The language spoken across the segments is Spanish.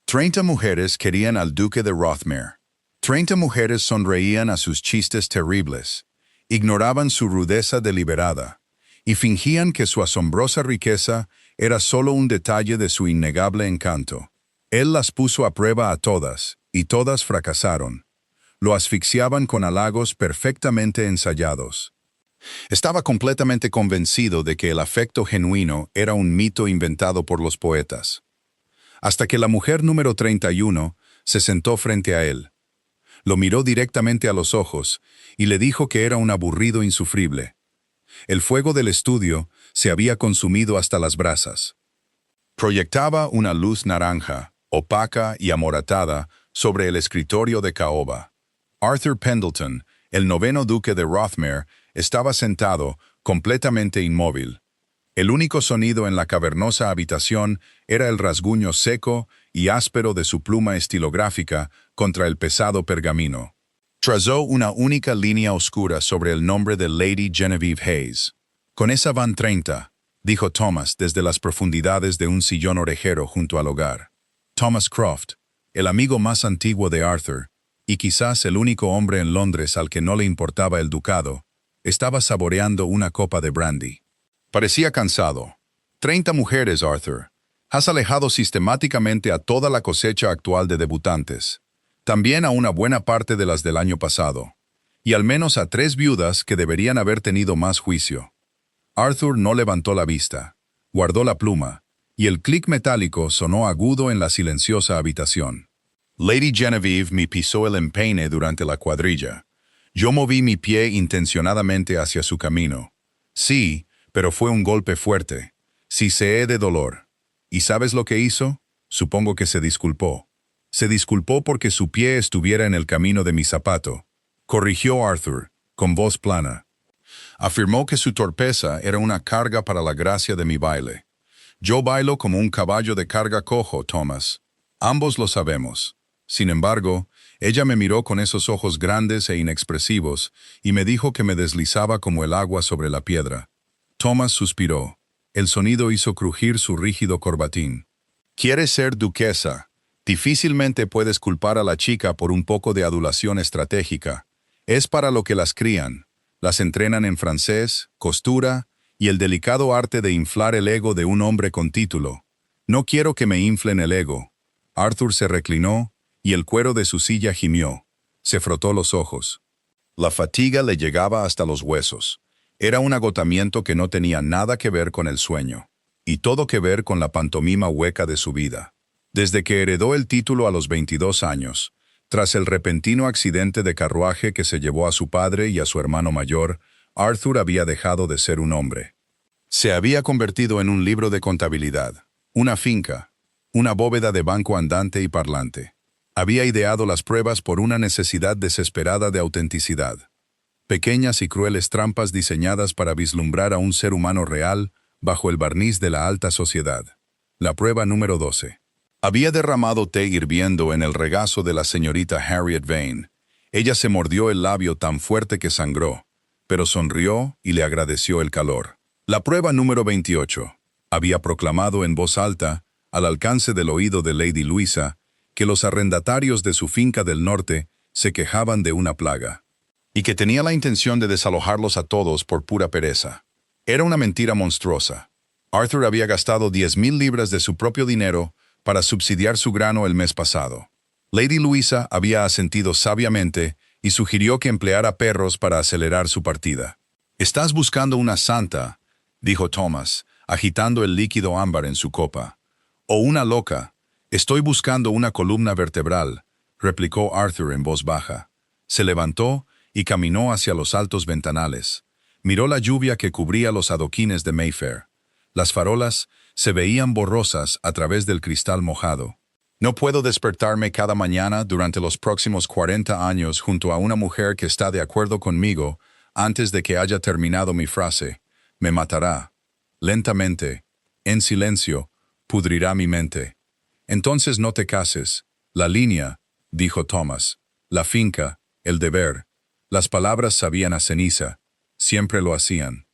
30 mujeres querían al duque de Rothmere. 30 mujeres sonreían a sus chistes terribles, ignoraban su rudeza deliberada, y fingían que su asombrosa riqueza era solo un detalle de su innegable encanto. Él las puso a prueba a todas, y todas fracasaron. Lo asfixiaban con halagos perfectamente ensayados. Estaba completamente convencido de que el afecto genuino era un mito inventado por los poetas. Hasta que la mujer número 31 se sentó frente a él. Lo miró directamente a los ojos y le dijo que era un aburrido insufrible. El fuego del estudio se había consumido hasta las brasas. Proyectaba una luz naranja, opaca y amoratada, sobre el escritorio de caoba. Arthur Pendleton, el noveno duque de Rothmere, estaba sentado, completamente inmóvil. El único sonido en la cavernosa habitación era el rasguño seco y áspero de su pluma estilográfica contra el pesado pergamino. Trazó una única línea oscura sobre el nombre de Lady Genevieve Hayes. «Con esa van 30», dijo Thomas desde las profundidades de un sillón orejero junto al hogar. Thomas Croft, el amigo más antiguo de Arthur, y quizás el único hombre en Londres al que no le importaba el ducado, estaba saboreando una copa de brandy. Parecía cansado. 30 mujeres, Arthur. Has alejado sistemáticamente a toda la cosecha actual de debutantes. También a una buena parte de las del año pasado. Y al menos a 3 viudas que deberían haber tenido más juicio. Arthur no levantó la vista. Guardó la pluma, y el clic metálico sonó agudo en la silenciosa habitación. Lady Genevieve me pisó el empeine durante la cuadrilla. Yo moví mi pie intencionadamente hacia su camino. Sí, pero fue un golpe fuerte. Siseé de dolor. ¿Y sabes lo que hizo? Supongo que se disculpó. Se disculpó porque su pie estuviera en el camino de mi zapato. Corrigió Arthur, con voz plana. Afirmó que su torpeza era una carga para la gracia de mi baile. Yo bailo como un caballo de carga cojo, Thomas. Ambos lo sabemos. Sin embargo, ella me miró con esos ojos grandes e inexpresivos y me dijo que me deslizaba como el agua sobre la piedra. Thomas suspiró. El sonido hizo crujir su rígido corbatín. «Quieres ser duquesa. Difícilmente puedes culpar a la chica por un poco de adulación estratégica. Es para lo que las crían. Las entrenan en francés, costura y el delicado arte de inflar el ego de un hombre con título. No quiero que me inflen el ego». Arthur se reclinó y el cuero de su silla gimió. Se frotó los ojos. La fatiga le llegaba hasta los huesos. Era un agotamiento que no tenía nada que ver con el sueño, y todo que ver con la pantomima hueca de su vida. Desde que heredó el título a los 22 años, tras el repentino accidente de carruaje que se llevó a su padre y a su hermano mayor, Arthur había dejado de ser un hombre. Se había convertido en un libro de contabilidad, una finca, una bóveda de banco andante y parlante. Había ideado las pruebas por una necesidad desesperada de autenticidad. Pequeñas y crueles trampas diseñadas para vislumbrar a un ser humano real bajo el barniz de la alta sociedad. La prueba número 12. Había derramado té hirviendo en el regazo de la señorita Harriet Vane. Ella se mordió el labio tan fuerte que sangró, pero sonrió y le agradeció el calor. La prueba número 28. Había proclamado en voz alta, al alcance del oído de Lady Luisa, que los arrendatarios de su finca del norte se quejaban de una plaga, y que tenía la intención de desalojarlos a todos por pura pereza. Era una mentira monstruosa. Arthur había gastado 10,000 libras de su propio dinero para subsidiar su grano el mes pasado. Lady Luisa había asentido sabiamente y sugirió que empleara perros para acelerar su partida. «Estás buscando una santa», dijo Thomas, agitando el líquido ámbar en su copa. «O una loca». «Estoy buscando una columna vertebral», replicó Arthur en voz baja. Se levantó y caminó hacia los altos ventanales. Miró la lluvia que cubría los adoquines de Mayfair. Las farolas se veían borrosas a través del cristal mojado. «No puedo despertarme cada mañana durante los próximos 40 años junto a una mujer que está de acuerdo conmigo antes de que haya terminado mi frase. Me matará. Lentamente, en silencio, pudrirá mi mente. Entonces no te cases. La línea», dijo Thomas, «la finca, el deber». Las palabras sabían a ceniza. Siempre lo hacían.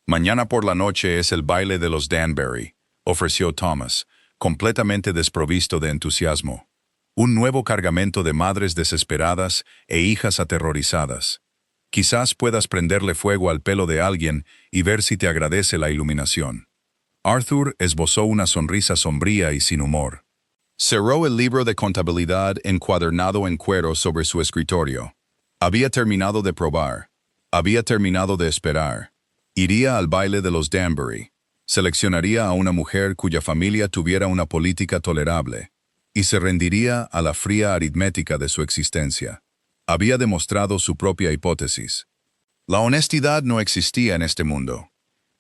«Mañana por la noche es el baile de los Danbury», ofreció Thomas, completamente desprovisto de entusiasmo. Un nuevo cargamento de madres desesperadas e hijas aterrorizadas. Quizás puedas prenderle fuego al pelo de alguien y ver si te agradece la iluminación. Arthur esbozó una sonrisa sombría y sin humor. Cerró el libro de contabilidad encuadernado en cuero sobre su escritorio. Había terminado de probar. Había terminado de esperar. Iría al baile de los Danbury. Seleccionaría a una mujer cuya familia tuviera una política tolerable. Y se rendiría a la fría aritmética de su existencia. Había demostrado su propia hipótesis. La honestidad no existía en este mundo.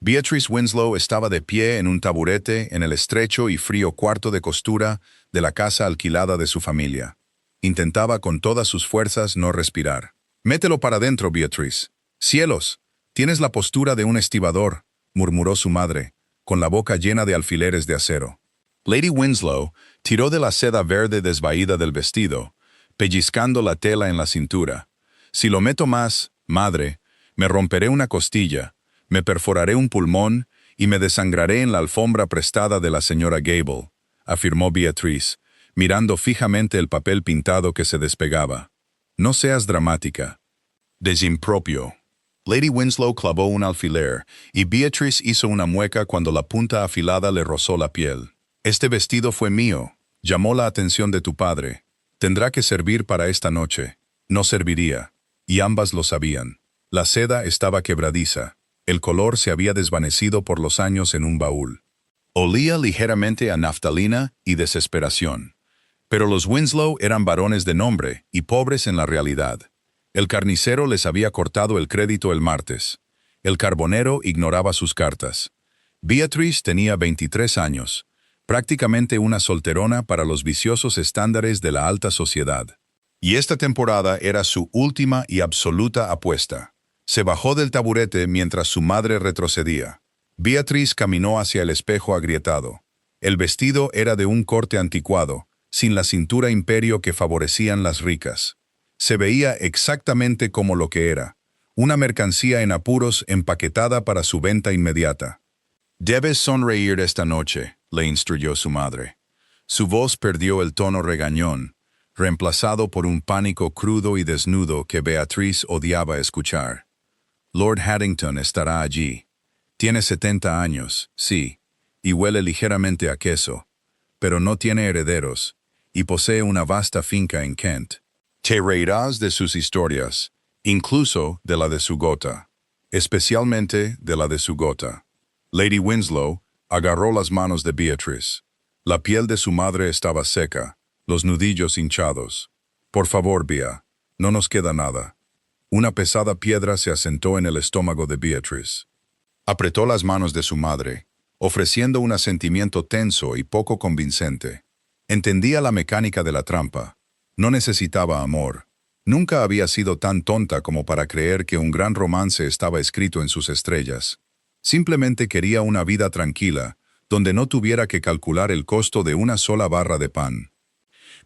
Beatrice Winslow estaba de pie en un taburete en el estrecho y frío cuarto de costura de la casa alquilada de su familia. Intentaba con todas sus fuerzas no respirar. «Mételo para adentro, Beatrice». «Cielos, tienes la postura de un estibador», murmuró su madre, con la boca llena de alfileres de acero. Lady Winslow tiró de la seda verde desvaída del vestido, pellizcando la tela en la cintura. «Si lo meto más, madre, me romperé una costilla, me perforaré un pulmón y me desangraré en la alfombra prestada de la señora Gable», afirmó Beatrice, mirando fijamente el papel pintado que se despegaba. «No seas dramática». «Desimpropio». Lady Winslow clavó un alfiler y Beatrice hizo una mueca cuando la punta afilada le rozó la piel. «Este vestido fue mío. Llamó la atención de tu padre. Tendrá que servir para esta noche». No serviría. Y ambas lo sabían. La seda estaba quebradiza. El color se había desvanecido por los años en un baúl. Olía ligeramente a naftalina y desesperación. Pero los Winslow eran varones de nombre y pobres en la realidad. El carnicero les había cortado el crédito el martes. El carbonero ignoraba sus cartas. Beatrice tenía 23 años. Prácticamente una solterona para los viciosos estándares de la alta sociedad. Y esta temporada era su última y absoluta apuesta. Se bajó del taburete mientras su madre retrocedía. Beatrice caminó hacia el espejo agrietado. El vestido era de un corte anticuado, sin la cintura imperio que favorecían las ricas. Se veía exactamente como lo que era, una mercancía en apuros empaquetada para su venta inmediata. «Debes sonreír esta noche», le instruyó su madre. Su voz perdió el tono regañón, reemplazado por un pánico crudo y desnudo que Beatrice odiaba escuchar. «Lord Haddington estará allí. Tiene 70 años, sí, y huele ligeramente a queso, pero no tiene herederos, y posee una vasta finca en Kent. Te reirás de sus historias, incluso de la de su gota, especialmente de la de su gota». Lady Winslow agarró las manos de Beatrice. La piel de su madre estaba seca, los nudillos hinchados. «Por favor, Bea, no nos queda nada». Una pesada piedra se asentó en el estómago de Beatrice. Apretó las manos de su madre, ofreciendo un asentimiento tenso y poco convincente. Entendía la mecánica de la trampa. No necesitaba amor. Nunca había sido tan tonta como para creer que un gran romance estaba escrito en sus estrellas. Simplemente quería una vida tranquila, donde no tuviera que calcular el costo de una sola barra de pan.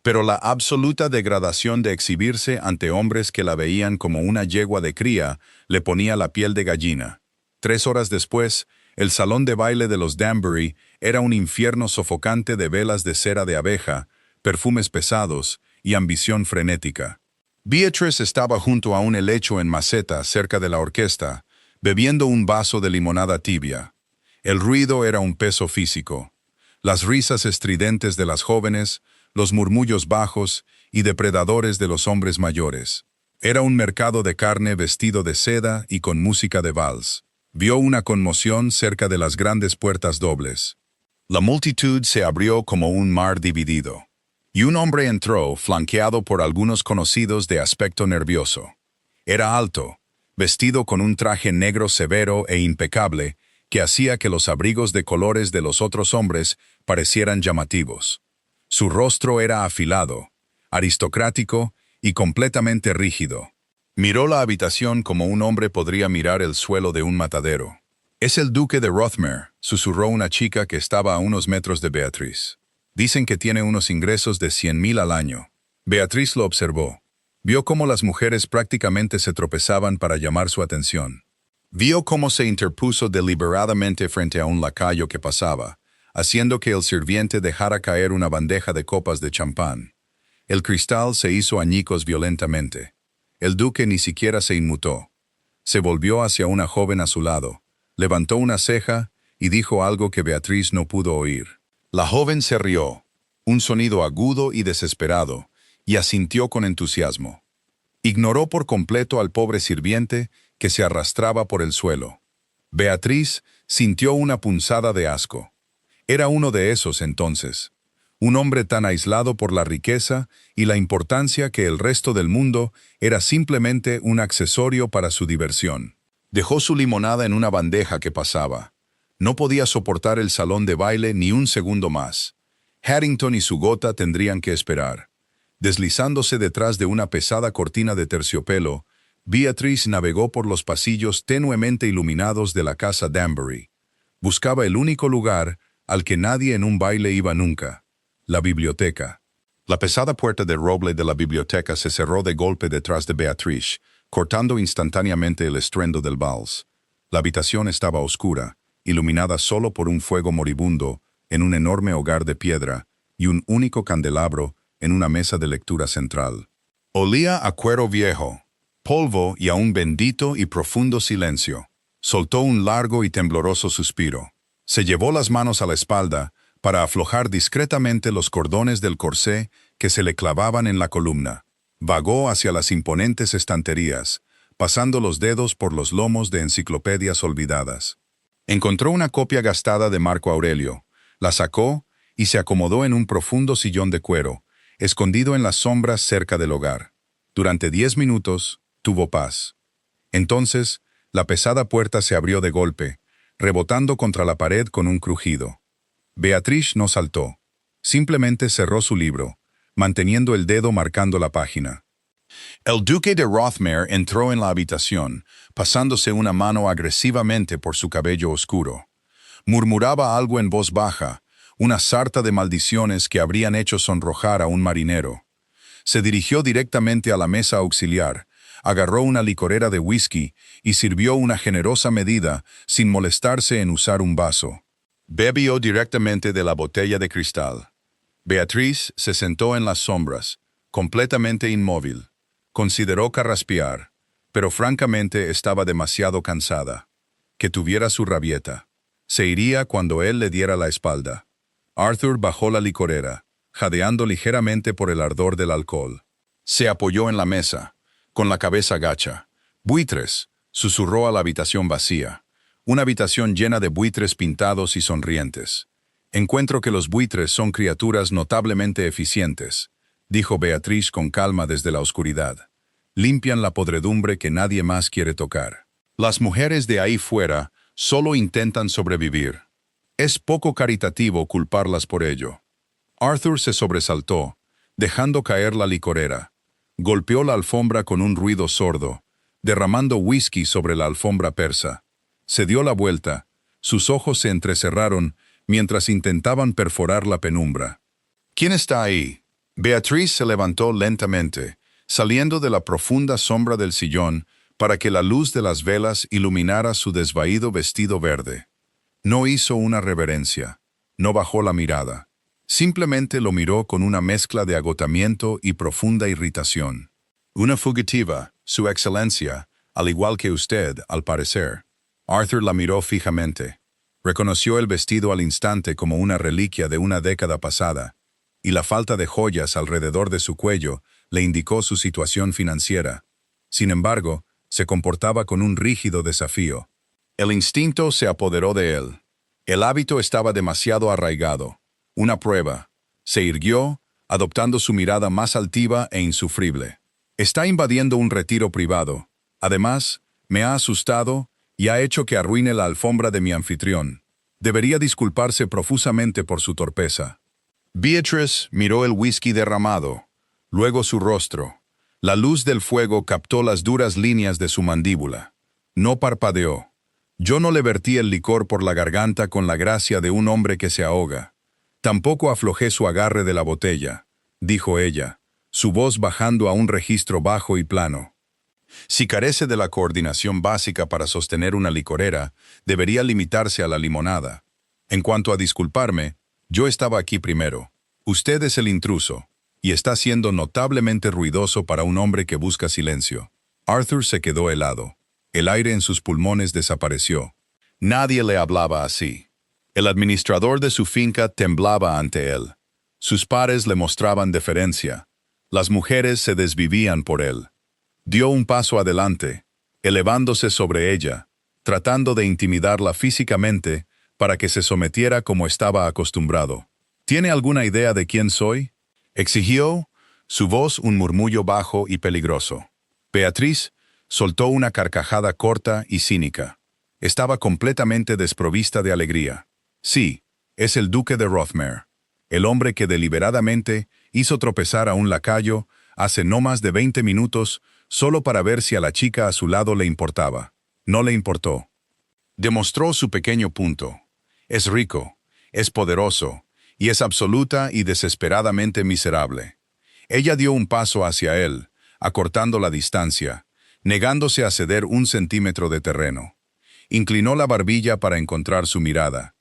Pero la absoluta degradación de exhibirse ante hombres que la veían como una yegua de cría le ponía la piel de gallina. 3 horas después, el salón de baile de los Danbury era un infierno sofocante de velas de cera de abeja, perfumes pesados y ambición frenética. Beatrice estaba junto a un helecho en maceta cerca de la orquesta, bebiendo un vaso de limonada tibia. El ruido era un peso físico. Las risas estridentes de las jóvenes, los murmullos bajos y depredadores de los hombres mayores. Era un mercado de carne vestido de seda y con música de vals. Vio una conmoción cerca de las grandes puertas dobles. La multitud se abrió como un mar dividido. Y un hombre entró, flanqueado por algunos conocidos de aspecto nervioso. Era alto, vestido con un traje negro severo e impecable que hacía que los abrigos de colores de los otros hombres parecieran llamativos. Su rostro era afilado, aristocrático y completamente rígido. Miró la habitación como un hombre podría mirar el suelo de un matadero. «Es el duque de Rothermere», susurró una chica que estaba a unos metros de Beatrice. «Dicen que tiene unos ingresos de 100,000 al año». Beatrice lo observó. Vio cómo las mujeres prácticamente se tropezaban para llamar su atención. Vio cómo se interpuso deliberadamente frente a un lacayo que pasaba, haciendo que el sirviente dejara caer una bandeja de copas de champán. El cristal se hizo añicos violentamente. El duque ni siquiera se inmutó. Se volvió hacia una joven a su lado, levantó una ceja y dijo algo que Beatriz no pudo oír. La joven se rió, un sonido agudo y desesperado, y asintió con entusiasmo. Ignoró por completo al pobre sirviente que se arrastraba por el suelo. Beatriz sintió una punzada de asco. Era uno de esos entonces. Un hombre tan aislado por la riqueza y la importancia que el resto del mundo era simplemente un accesorio para su diversión. Dejó su limonada en una bandeja que pasaba. No podía soportar el salón de baile ni un segundo más. Harrington y su gota tendrían que esperar. Deslizándose detrás de una pesada cortina de terciopelo, Beatrice navegó por los pasillos tenuemente iluminados de la casa Danbury. Buscaba el único lugar al que nadie en un baile iba nunca: la biblioteca. La pesada puerta de roble de la biblioteca se cerró de golpe detrás de Beatrice, cortando instantáneamente el estruendo del vals. La habitación estaba oscura, iluminada solo por un fuego moribundo en un enorme hogar de piedra y un único candelabro en una mesa de lectura central. Olía a cuero viejo, polvo y a un bendito y profundo silencio. Soltó un largo y tembloroso suspiro. Se llevó las manos a la espalda para aflojar discretamente los cordones del corsé que se le clavaban en la columna. Vagó hacia las imponentes estanterías, pasando los dedos por los lomos de enciclopedias olvidadas. Encontró una copia gastada de Marco Aurelio, la sacó y se acomodó en un profundo sillón de cuero, escondido en las sombras cerca del hogar. Durante 10 minutos tuvo paz. Entonces, la pesada puerta se abrió de golpe, rebotando contra la pared con un crujido. Beatriz no saltó. Simplemente cerró su libro, manteniendo el dedo marcando la página. El duque de Rothermere entró en la habitación, pasándose una mano agresivamente por su cabello oscuro. Murmuraba algo en voz baja, una sarta de maldiciones que habrían hecho sonrojar a un marinero. Se dirigió directamente a la mesa auxiliar, agarró una licorera de whisky y sirvió una generosa medida sin molestarse en usar un vaso. Bebió directamente de la botella de cristal. Beatriz se sentó en las sombras, completamente inmóvil. Consideró carraspear, pero francamente estaba demasiado cansada. Que tuviera su rabieta. Se iría cuando él le diera la espalda. Arthur bajó la licorera, jadeando ligeramente por el ardor del alcohol. Se apoyó en la mesa, con la cabeza gacha. «Buitres», susurró a la habitación vacía. Una habitación llena de buitres pintados y sonrientes. «Encuentro que los buitres son criaturas notablemente eficientes», dijo Beatriz con calma desde la oscuridad. «Limpian la podredumbre que nadie más quiere tocar. Las mujeres de ahí fuera solo intentan sobrevivir. Es poco caritativo culparlas por ello». Arthur se sobresaltó, dejando caer la licorera. Golpeó la alfombra con un ruido sordo, derramando whisky sobre la alfombra persa. Se dio la vuelta, sus ojos se entrecerraron mientras intentaban perforar la penumbra. «¿Quién está ahí?» Beatriz se levantó lentamente, saliendo de la profunda sombra del sillón para que la luz de las velas iluminara su desvaído vestido verde. No hizo una reverencia, no bajó la mirada. Simplemente lo miró con una mezcla de agotamiento y profunda irritación. «Una fugitiva, Su Excelencia, al igual que usted, al parecer». Arthur la miró fijamente. Reconoció el vestido al instante como una reliquia de una década pasada, y la falta de joyas alrededor de su cuello le indicó su situación financiera. Sin embargo, se comportaba con un rígido desafío. El instinto se apoderó de él. El hábito estaba demasiado arraigado. Una prueba. Se irguió, adoptando su mirada más altiva e insufrible. «Está invadiendo un retiro privado. Además, me ha asustado y ha hecho que arruine la alfombra de mi anfitrión. Debería disculparse profusamente por su torpeza». Beatrice miró el whisky derramado, luego su rostro. La luz del fuego captó las duras líneas de su mandíbula. No parpadeó. «Yo no le vertí el licor por la garganta con la gracia de un hombre que se ahoga. Tampoco aflojé su agarre de la botella», dijo ella, su voz bajando a un registro bajo y plano. «Si carece de la coordinación básica para sostener una licorera, debería limitarse a la limonada». En cuanto a disculparme, yo estaba aquí primero. Usted es el intruso, y está siendo notablemente ruidoso para un hombre que busca silencio. Arthur se quedó helado. El aire en sus pulmones desapareció. Nadie le hablaba así. El administrador de su finca temblaba ante él. Sus pares le mostraban deferencia. Las mujeres se desvivían por él. Dio un paso adelante, elevándose sobre ella, tratando de intimidarla físicamente para que se sometiera como estaba acostumbrado. ¿Tiene alguna idea de quién soy?, exigió, su voz un murmullo bajo y peligroso. Beatriz soltó una carcajada corta y cínica. Estaba completamente desprovista de alegría. Sí, es el duque de Rothermere, el hombre que deliberadamente hizo tropezar a un lacayo hace no más de 20 minutos solo para ver si a la chica a su lado le importaba. No le importó. Demostró su pequeño punto. Es rico, es poderoso, y es absoluta y desesperadamente miserable. Ella dio un paso hacia él, acortando la distancia, negándose a ceder un centímetro de terreno. Inclinó la barbilla para encontrar su mirada.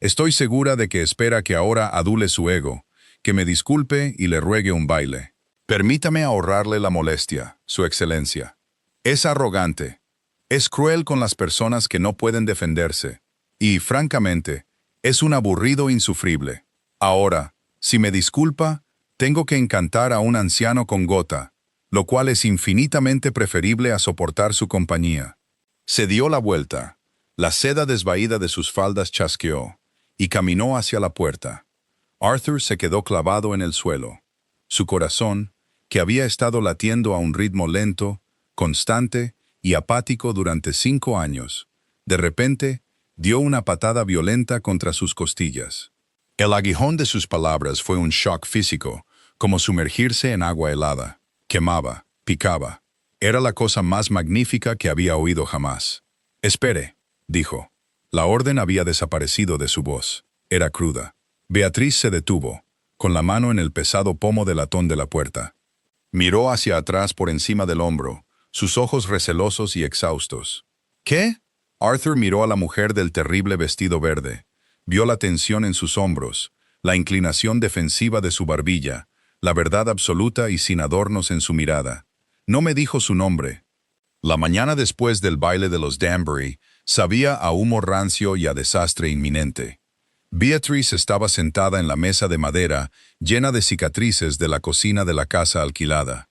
Estoy segura de que espera que ahora adule su ego, que me disculpe y le ruegue un baile. Permítame ahorrarle la molestia, Su Excelencia. Es arrogante. Es cruel con las personas que no pueden defenderse. Y, francamente, es un aburrido insufrible. Ahora, si me disculpa, tengo que encantar a un anciano con gota, lo cual es infinitamente preferible a soportar su compañía. Se dio la vuelta. La seda desvaída de sus faldas chasqueó, y caminó hacia la puerta. Arthur se quedó clavado en el suelo. Su corazón, que había estado latiendo a un ritmo lento, constante y apático durante 5 años, de repente dio una patada violenta contra sus costillas. El aguijón de sus palabras fue un shock físico, como sumergirse en agua helada. Quemaba, picaba. Era la cosa más magnífica que había oído jamás. «Espere», dijo. La orden había desaparecido de su voz. Era cruda. Beatriz se detuvo, con la mano en el pesado pomo de latón de la puerta. Miró hacia atrás por encima del hombro, sus ojos recelosos y exhaustos. «¿Qué?». Arthur miró a la mujer del terrible vestido verde. Vio la tensión en sus hombros, la inclinación defensiva de su barbilla, la verdad absoluta y sin adornos en su mirada. No me dijo su nombre. La mañana después del baile de los Danbury sabía a humo rancio y a desastre inminente. Beatrice estaba sentada en la mesa de madera llena de cicatrices de la cocina de la casa alquilada.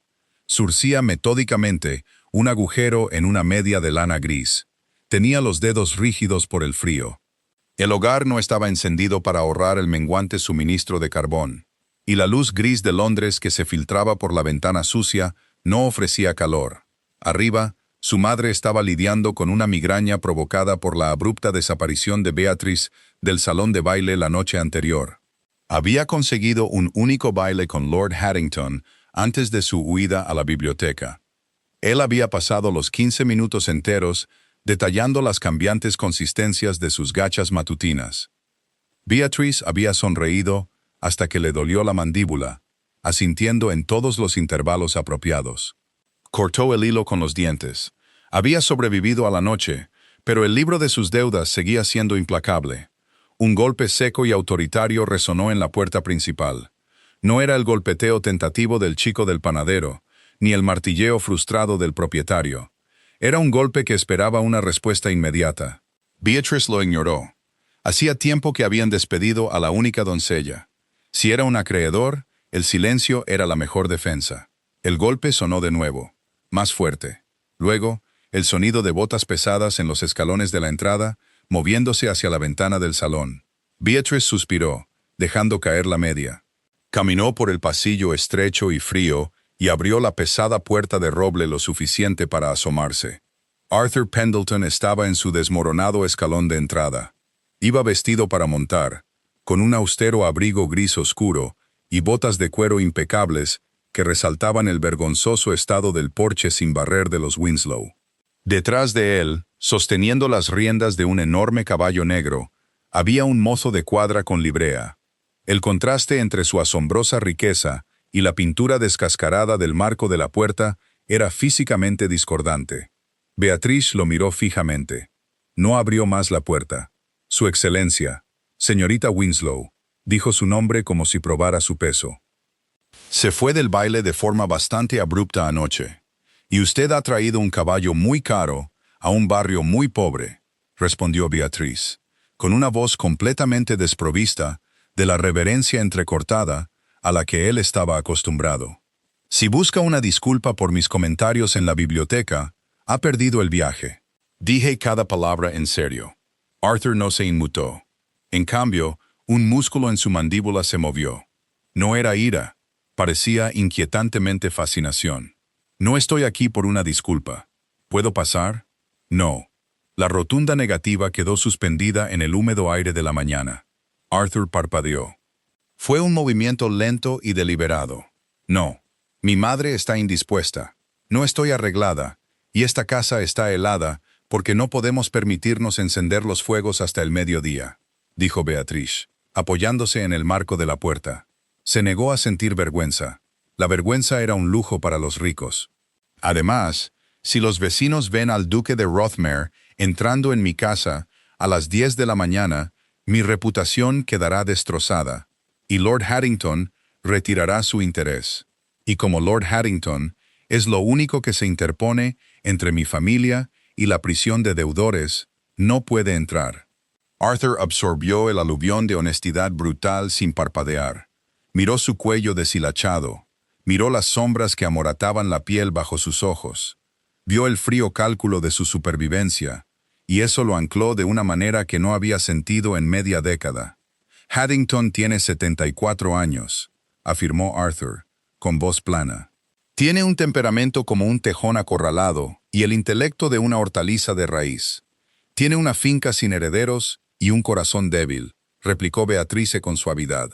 Zurcía metódicamente un agujero en una media de lana gris. Tenía los dedos rígidos por el frío. El hogar no estaba encendido para ahorrar el menguante suministro de carbón, y la luz gris de Londres que se filtraba por la ventana sucia no ofrecía calor. Arriba, su madre estaba lidiando con una migraña provocada por la abrupta desaparición de Beatrice del salón de baile la noche anterior. Había conseguido un único baile con Lord Haddington antes de su huida a la biblioteca. Él había pasado los 15 minutos enteros detallando las cambiantes consistencias de sus gachas matutinas. Beatrice había sonreído hasta que le dolió la mandíbula, asintiendo en todos los intervalos apropiados. Cortó el hilo con los dientes. Había sobrevivido a la noche, pero el libro de sus deudas seguía siendo implacable. Un golpe seco y autoritario resonó en la puerta principal. No era el golpeteo tentativo del chico del panadero, ni el martilleo frustrado del propietario. Era un golpe que esperaba una respuesta inmediata. Beatrice lo ignoró. Hacía tiempo que habían despedido a la única doncella. Si era un acreedor, el silencio era la mejor defensa. El golpe sonó de nuevo, más fuerte. Luego, el sonido de botas pesadas en los escalones de la entrada, moviéndose hacia la ventana del salón. Beatrice suspiró, dejando caer la media. Caminó por el pasillo estrecho y frío y abrió la pesada puerta de roble lo suficiente para asomarse. Arthur Pendleton estaba en su desmoronado escalón de entrada. Iba vestido para montar, con un austero abrigo gris oscuro y botas de cuero impecables que resaltaban el vergonzoso estado del porche sin barrer de los Winslow. Detrás de él, sosteniendo las riendas de un enorme caballo negro, había un mozo de cuadra con librea. El contraste entre su asombrosa riqueza y la pintura descascarada del marco de la puerta era físicamente discordante. Beatrice lo miró fijamente. No abrió más la puerta. Su Excelencia, Señorita Winslow, dijo su nombre como si probara su peso. Se fue del baile de forma bastante abrupta anoche. Y usted ha traído un caballo muy caro a un barrio muy pobre, respondió Beatriz, con una voz completamente desprovista de la reverencia entrecortada a la que él estaba acostumbrado. Si busca una disculpa por mis comentarios en la biblioteca, ha perdido el viaje. Dije cada palabra en serio. Arthur no se inmutó. En cambio, un músculo en su mandíbula se movió. No era ira, parecía inquietantemente fascinación. No estoy aquí por una disculpa. ¿Puedo pasar? No. La rotunda negativa quedó suspendida en el húmedo aire de la mañana. Arthur parpadeó. Fue un movimiento lento y deliberado. No. Mi madre está indispuesta. No estoy arreglada, y esta casa está helada porque no podemos permitirnos encender los fuegos hasta el mediodía, dijo Beatriz, apoyándose en el marco de la puerta. Se negó a sentir vergüenza. La vergüenza era un lujo para los ricos. Además, si los vecinos ven al duque de Rothermere entrando en mi casa a las 10 de la mañana, mi reputación quedará destrozada, y Lord Haddington retirará su interés. Y como Lord Haddington es lo único que se interpone entre mi familia y la prisión de deudores, no puede entrar. Arthur absorbió el aluvión de honestidad brutal sin parpadear. Miró su cuello deshilachado, miró las sombras que amorataban la piel bajo sus ojos, vio el frío cálculo de su supervivencia, y eso lo ancló de una manera que no había sentido en media década. Haddington tiene 74 años, afirmó Arthur, con voz plana. Tiene un temperamento como un tejón acorralado y el intelecto de una hortaliza de raíz. Tiene una finca sin herederos y un corazón débil, replicó Beatrice con suavidad.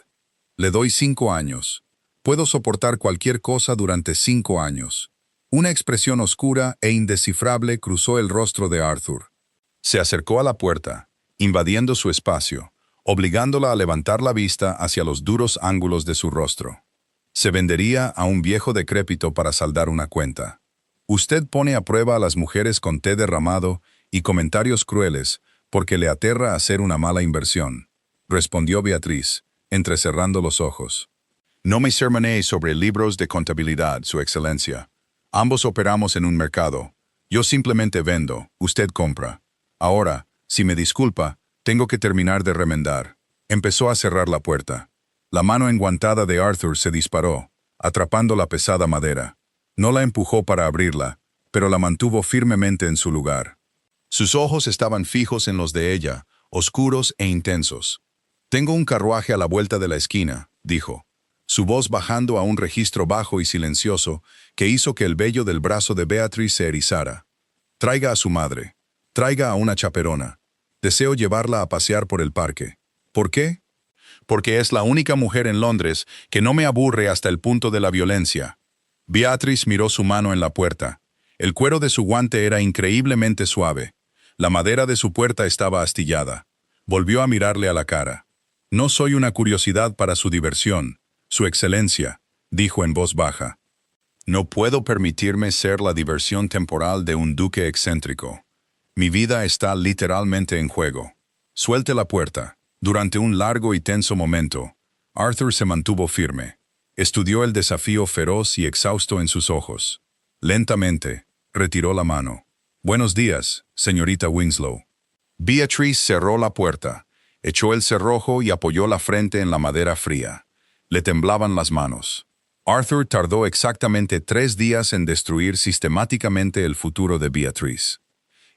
Le doy 5 años. Puedo soportar cualquier cosa durante 5 años. Una expresión oscura e indescifrable cruzó el rostro de Arthur. Se acercó a la puerta, invadiendo su espacio, obligándola a levantar la vista hacia los duros ángulos de su rostro. Se vendería a un viejo decrépito para saldar una cuenta. Usted pone a prueba a las mujeres con té derramado y comentarios crueles porque le aterra hacer una mala inversión, respondió Beatriz, entrecerrando los ojos. No me sermonee sobre libros de contabilidad, Su Excelencia. Ambos operamos en un mercado. Yo simplemente vendo, usted compra. Ahora, si me disculpa, tengo que terminar de remendar. Empezó a cerrar la puerta. La mano enguantada de Arthur se disparó, atrapando la pesada madera. No la empujó para abrirla, pero la mantuvo firmemente en su lugar. Sus ojos estaban fijos en los de ella, oscuros e intensos. «Tengo un carruaje a la vuelta de la esquina», dijo, su voz bajando a un registro bajo y silencioso que hizo que el vello del brazo de Beatriz se erizara. «Traiga a su madre. Traiga a una chaperona. Deseo llevarla a pasear por el parque». «¿Por qué?» «Porque es la única mujer en Londres que no me aburre hasta el punto de la violencia». Beatriz miró su mano en la puerta. El cuero de su guante era increíblemente suave. La madera de su puerta estaba astillada. Volvió a mirarle a la cara. «No soy una curiosidad para su diversión, Su Excelencia», dijo en voz baja. «No puedo permitirme ser la diversión temporal de un duque excéntrico. Mi vida está literalmente en juego. Suelte la puerta». Durante un largo y tenso momento, Arthur se mantuvo firme. Estudió el desafío feroz y exhausto en sus ojos. Lentamente, retiró la mano. «Buenos días, señorita Winslow». Beatriz cerró la puerta, echó el cerrojo y apoyó la frente en la madera fría. Le temblaban las manos. Arthur tardó exactamente 3 días en destruir sistemáticamente el futuro de Beatriz.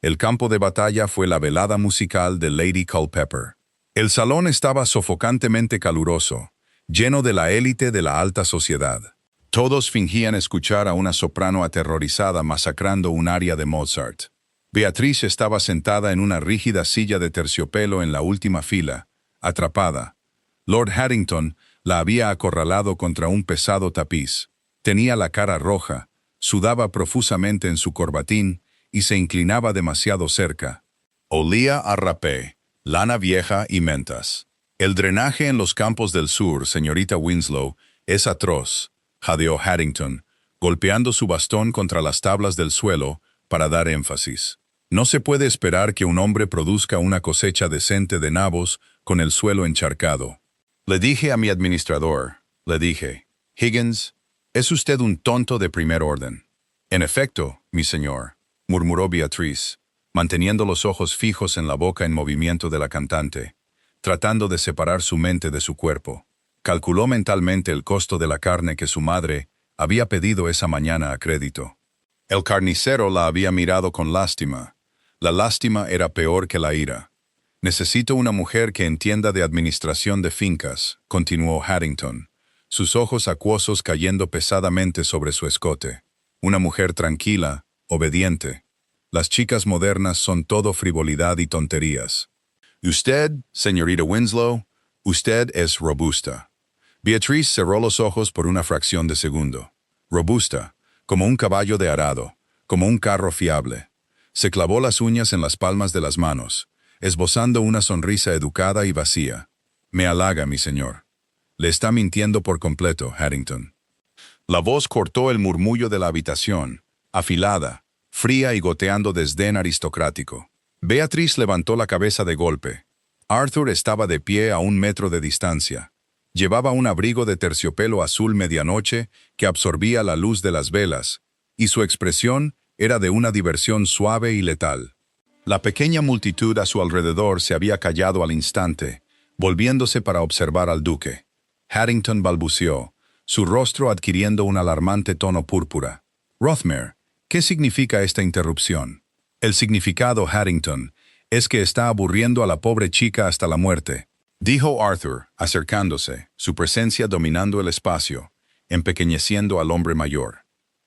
El campo de batalla fue la velada musical de Lady Culpeper. El salón estaba sofocantemente caluroso, lleno de la élite de la alta sociedad. Todos fingían escuchar a una soprano aterrorizada masacrando un aria de Mozart. Beatriz estaba sentada en una rígida silla de terciopelo en la última fila, atrapada. Lord Haddington la había acorralado contra un pesado tapiz. Tenía la cara roja, sudaba profusamente en su corbatín y se inclinaba demasiado cerca. Olía a rapé, lana vieja y mentas. «El drenaje en los campos del sur, señorita Winslow, es atroz», jadeó Haddington, golpeando su bastón contra las tablas del suelo para dar énfasis. «No se puede esperar que un hombre produzca una cosecha decente de nabos con el suelo encharcado. Le dije a mi administrador, le dije, Higgins, es usted un tonto de primer orden. En efecto, mi señor, murmuró Beatriz, manteniendo los ojos fijos en la boca en movimiento de la cantante, tratando de separar su mente de su cuerpo. Calculó mentalmente el costo de la carne que su madre había pedido esa mañana a crédito. El carnicero la había mirado con lástima. La lástima era peor que la ira. Necesito una mujer que entienda de administración de fincas, continuó Harrington, sus ojos acuosos cayendo pesadamente sobre su escote. Una mujer tranquila, obediente. Las chicas modernas son todo frivolidad y tonterías. Usted, señorita Winslow, usted es robusta. Beatriz cerró los ojos por una fracción de segundo. Robusta, como un caballo de arado, como un carro fiable. Se clavó las uñas en las palmas de las manos, esbozando una sonrisa educada y vacía. Me halaga, mi señor. Le está mintiendo por completo, Harrington. La voz cortó el murmullo de la habitación, afilada, fría y goteando desdén aristocrático. Beatriz levantó la cabeza de golpe. Arthur estaba de pie a 1 metro de distancia. Llevaba un abrigo de terciopelo azul medianoche que absorbía la luz de las velas, y su expresión era de una diversión suave y letal. La pequeña multitud a su alrededor se había callado al instante, volviéndose para observar al duque. Harrington balbuceó, su rostro adquiriendo un alarmante tono púrpura. Rothmere, ¿qué significa esta interrupción? El significado, Harrington, es que está aburriendo a la pobre chica hasta la muerte, dijo Arthur, acercándose, su presencia dominando el espacio, empequeñeciendo al hombre mayor.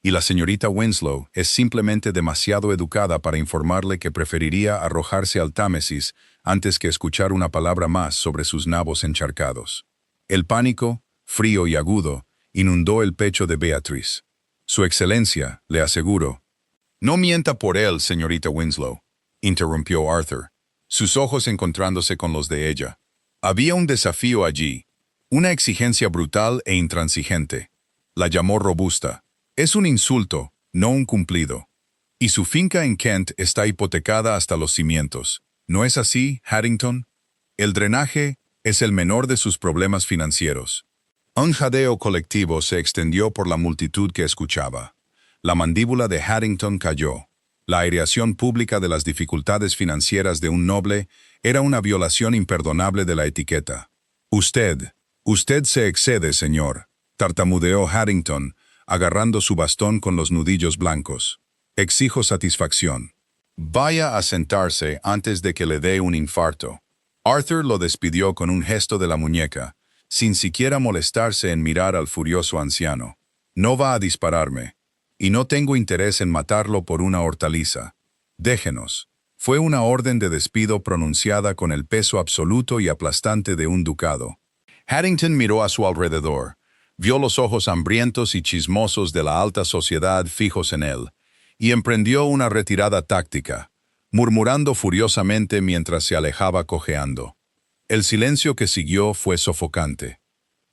Y la señorita Winslow es simplemente demasiado educada para informarle que preferiría arrojarse al Támesis antes que escuchar una palabra más sobre sus nabos encharcados. El pánico, frío y agudo, inundó el pecho de Beatriz. Su excelencia, le aseguro. No mienta por él, señorita Winslow, interrumpió Arthur, sus ojos encontrándose con los de ella. Había un desafío allí, una exigencia brutal e intransigente. La llamó robusta. Es un insulto, no un cumplido. Y su finca en Kent está hipotecada hasta los cimientos. ¿No es así, Harrington? El drenaje es el menor de sus problemas financieros. Un jadeo colectivo se extendió por la multitud que escuchaba. La mandíbula de Harrington cayó. La aireación pública de las dificultades financieras de un noble era una violación imperdonable de la etiqueta. Usted se excede, señor, tartamudeó Harrington, agarrando su bastón con los nudillos blancos. Exijo satisfacción. Vaya a sentarse antes de que le dé un infarto. Arthur lo despidió con un gesto de la muñeca, sin siquiera molestarse en mirar al furioso anciano. No va a dispararme, y no tengo interés en matarlo por una hortaliza. Déjenos. Fue una orden de despido pronunciada con el peso absoluto y aplastante de un ducado. Harrington miró a su alrededor. Vio los ojos hambrientos y chismosos de la alta sociedad fijos en él, y emprendió una retirada táctica, murmurando furiosamente mientras se alejaba cojeando. El silencio que siguió fue sofocante.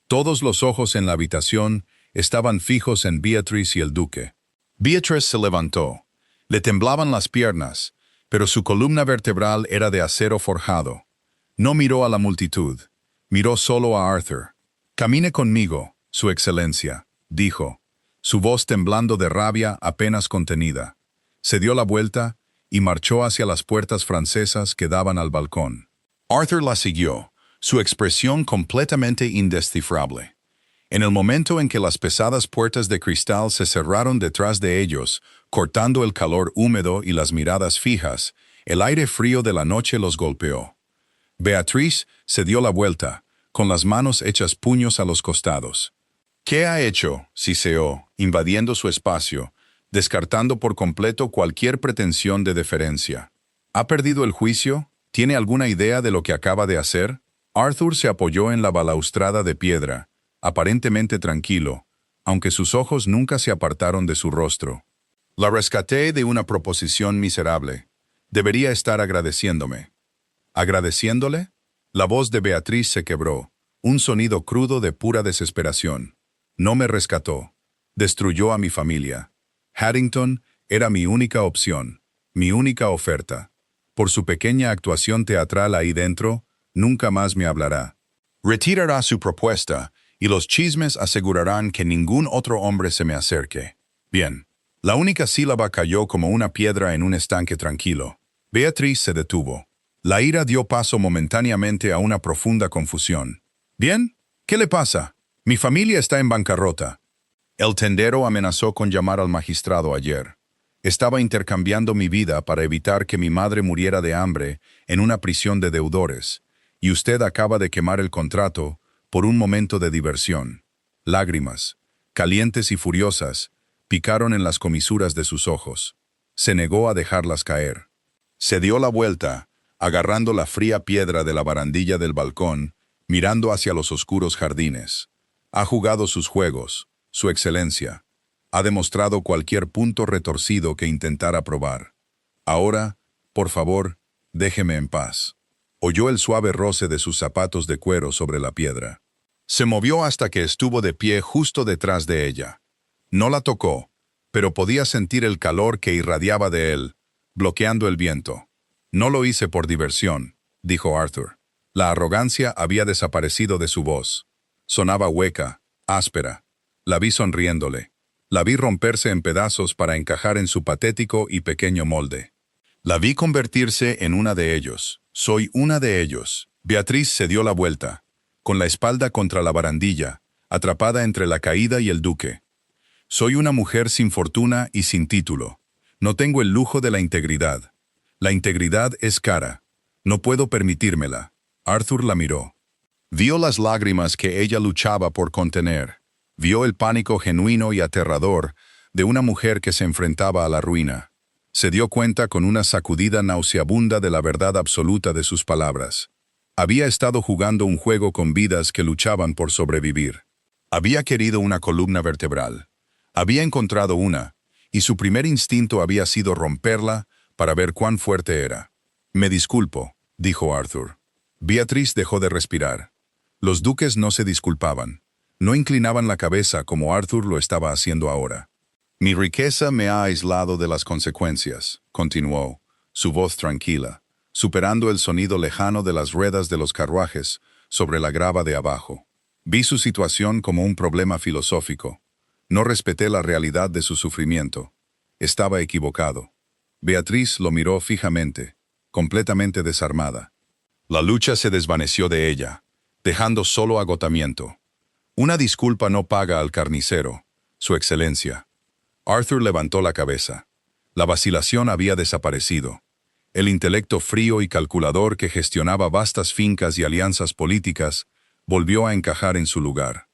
Todos los ojos en la habitación estaban fijos en Beatriz y el duque. Beatriz se levantó. Le temblaban las piernas, pero su columna vertebral era de acero forjado. No miró a la multitud, miró solo a Arthur. «Camine conmigo, Su Excelencia», dijo, su voz temblando de rabia apenas contenida. Se dio la vuelta y marchó hacia las puertas francesas que daban al balcón. Arthur la siguió, su expresión completamente indescifrable. En el momento en que las pesadas puertas de cristal se cerraron detrás de ellos, cortando el calor húmedo y las miradas fijas, el aire frío de la noche los golpeó. Beatriz se dio la vuelta, con las manos hechas puños a los costados. «¿Qué ha hecho?», siseó, invadiendo su espacio, descartando por completo cualquier pretensión de deferencia. ¿Ha perdido el juicio? ¿Tiene alguna idea de lo que acaba de hacer? Arthur se apoyó en la balaustrada de piedra, aparentemente tranquilo, aunque sus ojos nunca se apartaron de su rostro. «La rescaté de una proposición miserable. Debería estar agradeciéndome». «¿Agradeciéndole?». La voz de Beatriz se quebró, un sonido crudo de pura desesperación. «No me rescató. Destruyó a mi familia. Harrington era mi única opción, mi única oferta. Por su pequeña actuación teatral ahí dentro, nunca más me hablará. Retirará su propuesta, y los chismes asegurarán que ningún otro hombre se me acerque. Bien. La única sílaba cayó como una piedra en un estanque tranquilo. Beatriz se detuvo. La ira dio paso momentáneamente a una profunda confusión. «¿Bien? ¿Qué le pasa? Mi familia está en bancarrota». El tendero amenazó con llamar al magistrado ayer. Estaba intercambiando mi vida para evitar que mi madre muriera de hambre en una prisión de deudores, y usted acaba de quemar el contrato por un momento de diversión. Lágrimas, calientes y furiosas, picaron en las comisuras de sus ojos. Se negó a dejarlas caer. Se dio la vuelta, agarrando la fría piedra de la barandilla del balcón, mirando hacia los oscuros jardines. Ha jugado sus juegos, su excelencia. Ha demostrado cualquier punto retorcido que intentara probar. Ahora, por favor, déjeme en paz. Oyó el suave roce de sus zapatos de cuero sobre la piedra. Se movió hasta que estuvo de pie justo detrás de ella. No la tocó, pero podía sentir el calor que irradiaba de él, bloqueando el viento. «No lo hice por diversión», dijo Arthur. La arrogancia había desaparecido de su voz. Sonaba hueca, áspera. La vi sonriéndole. La vi romperse en pedazos para encajar en su patético y pequeño molde. La vi convertirse en una de ellos. Soy una de ellos. Beatriz se dio la vuelta, con la espalda contra la barandilla, atrapada entre la caída y el duque. Soy una mujer sin fortuna y sin título. No tengo el lujo de la integridad. La integridad es cara. No puedo permitírmela. Arthur la miró. Vio las lágrimas que ella luchaba por contener. Vio el pánico genuino y aterrador de una mujer que se enfrentaba a la ruina. Se dio cuenta con una sacudida nauseabunda de la verdad absoluta de sus palabras. Había estado jugando un juego con vidas que luchaban por sobrevivir. Había querido una columna vertebral. Había encontrado una, y su primer instinto había sido romperla para ver cuán fuerte era. «Me disculpo», dijo Arthur. Beatriz dejó de respirar. Los duques no se disculpaban. No inclinaban la cabeza como Arthur lo estaba haciendo ahora. «Mi riqueza me ha aislado de las consecuencias», continuó, su voz tranquila, superando el sonido lejano de las ruedas de los carruajes sobre la grava de abajo. Vi su situación como un problema filosófico. No respeté la realidad de su sufrimiento. Estaba equivocado. Beatriz lo miró fijamente, completamente desarmada. La lucha se desvaneció de ella, dejando solo agotamiento. «Una disculpa no paga al carnicero, su excelencia». Arthur levantó la cabeza. La vacilación había desaparecido. El intelecto frío y calculador que gestionaba vastas fincas y alianzas políticas volvió a encajar en su lugar.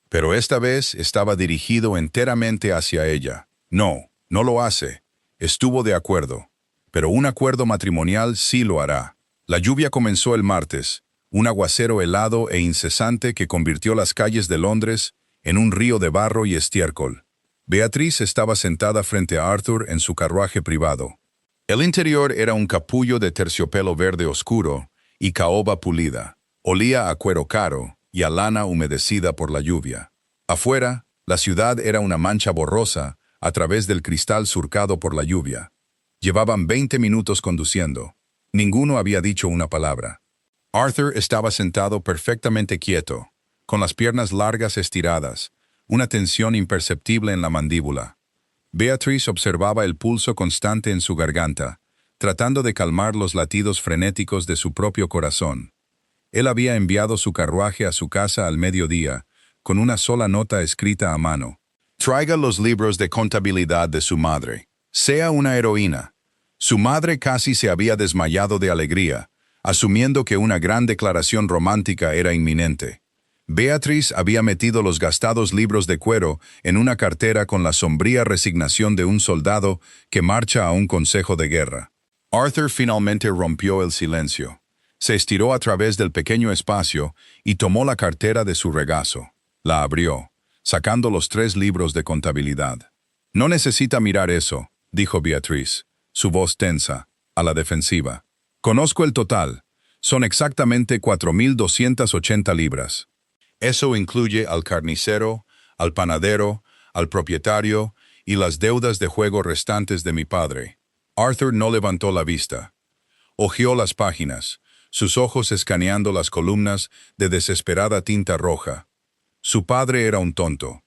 Pero esta vez estaba dirigido enteramente hacia ella. «No, no lo hace». Estuvo de acuerdo. Pero un acuerdo matrimonial sí lo hará. La lluvia comenzó el martes, un aguacero helado e incesante que convirtió las calles de Londres en un río de barro y estiércol. Beatriz estaba sentada frente a Arthur en su carruaje privado. El interior era un capullo de terciopelo verde oscuro y caoba pulida. Olía a cuero caro y a lana humedecida por la lluvia. Afuera, la ciudad era una mancha borrosa a través del cristal surcado por la lluvia. Llevaban 20 minutos conduciendo. Ninguno había dicho una palabra. Arthur estaba sentado perfectamente quieto, con las piernas largas estiradas, una tensión imperceptible en la mandíbula. Beatriz observaba el pulso constante en su garganta, tratando de calmar los latidos frenéticos de su propio corazón. Él había enviado su carruaje a su casa al mediodía, con una sola nota escrita a mano. «Traiga los libros de contabilidad de su madre. Sea una heroína». Su madre casi se había desmayado de alegría, asumiendo que una gran declaración romántica era inminente. Beatriz había metido los gastados libros de cuero en una cartera con la sombría resignación de un soldado que marcha a un consejo de guerra. Arthur finalmente rompió el silencio. Se estiró a través del pequeño espacio y tomó la cartera de su regazo. La abrió, sacando los 3 libros de contabilidad. «No necesita mirar eso», dijo Beatriz, su voz tensa, a la defensiva. «Conozco el total. Son exactamente 4.280 libras. Eso incluye al carnicero, al panadero, al propietario y las deudas de juego restantes de mi padre». Arthur no levantó la vista. Hojeó las páginas, sus ojos escaneando las columnas de desesperada tinta roja. Su padre era un tonto.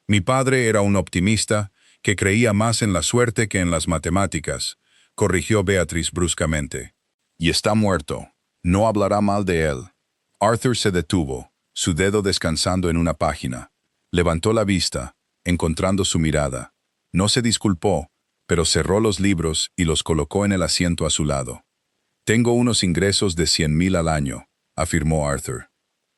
Mi padre era un optimista que creía más en la suerte que en las matemáticas, corrigió Beatriz bruscamente. Y está muerto. No hablará mal de él. Arthur se detuvo, su dedo descansando en una página. Levantó la vista, encontrando su mirada. No se disculpó, pero cerró los libros y los colocó en el asiento a su lado. Tengo unos ingresos de 100,000 al año, afirmó Arthur.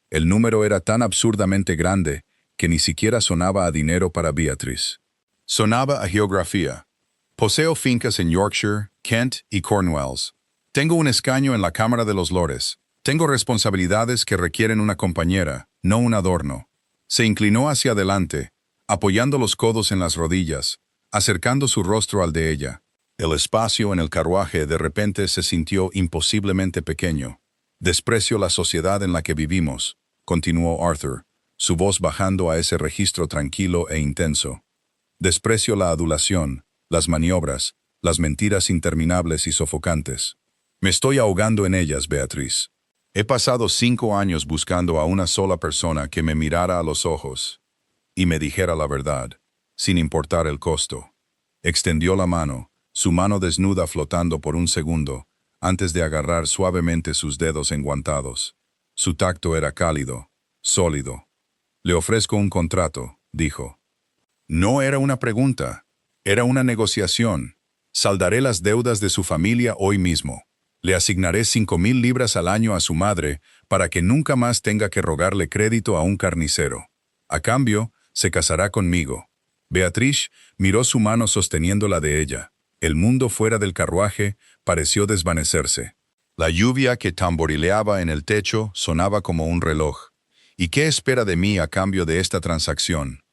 El número era tan absurdamente grande que ni siquiera sonaba a dinero para Beatriz. Sonaba a geografía. Poseo fincas en Yorkshire, Kent y Cornwalls. Tengo un escaño en la Cámara de los Lores. Tengo responsabilidades que requieren una compañera, no un adorno. Se inclinó hacia adelante, apoyando los codos en las rodillas, acercando su rostro al de ella. El espacio en el carruaje de repente se sintió imposiblemente pequeño. Desprecio la sociedad en la que vivimos, continuó Arthur, su voz bajando a ese registro tranquilo e intenso. Desprecio la adulación, las maniobras, las mentiras interminables y sofocantes. Me estoy ahogando en ellas, Beatriz. He pasado 5 años buscando a una sola persona que me mirara a los ojos y me dijera la verdad, sin importar el costo. Extendió la mano, su mano desnuda flotando por un segundo, antes de agarrar suavemente sus dedos enguantados. Su tacto era cálido, sólido. Le ofrezco un contrato, dijo. No era una pregunta, era una negociación. Saldaré las deudas de su familia hoy mismo. Le asignaré 5,000 libras al año a su madre para que nunca más tenga que rogarle crédito a un carnicero. A cambio, se casará conmigo. Beatriz miró su mano sosteniendo la de ella. El mundo fuera del carruaje pareció desvanecerse. La lluvia que tamborileaba en el techo sonaba como un reloj. ¿Y qué espera de mí a cambio de esta transacción?,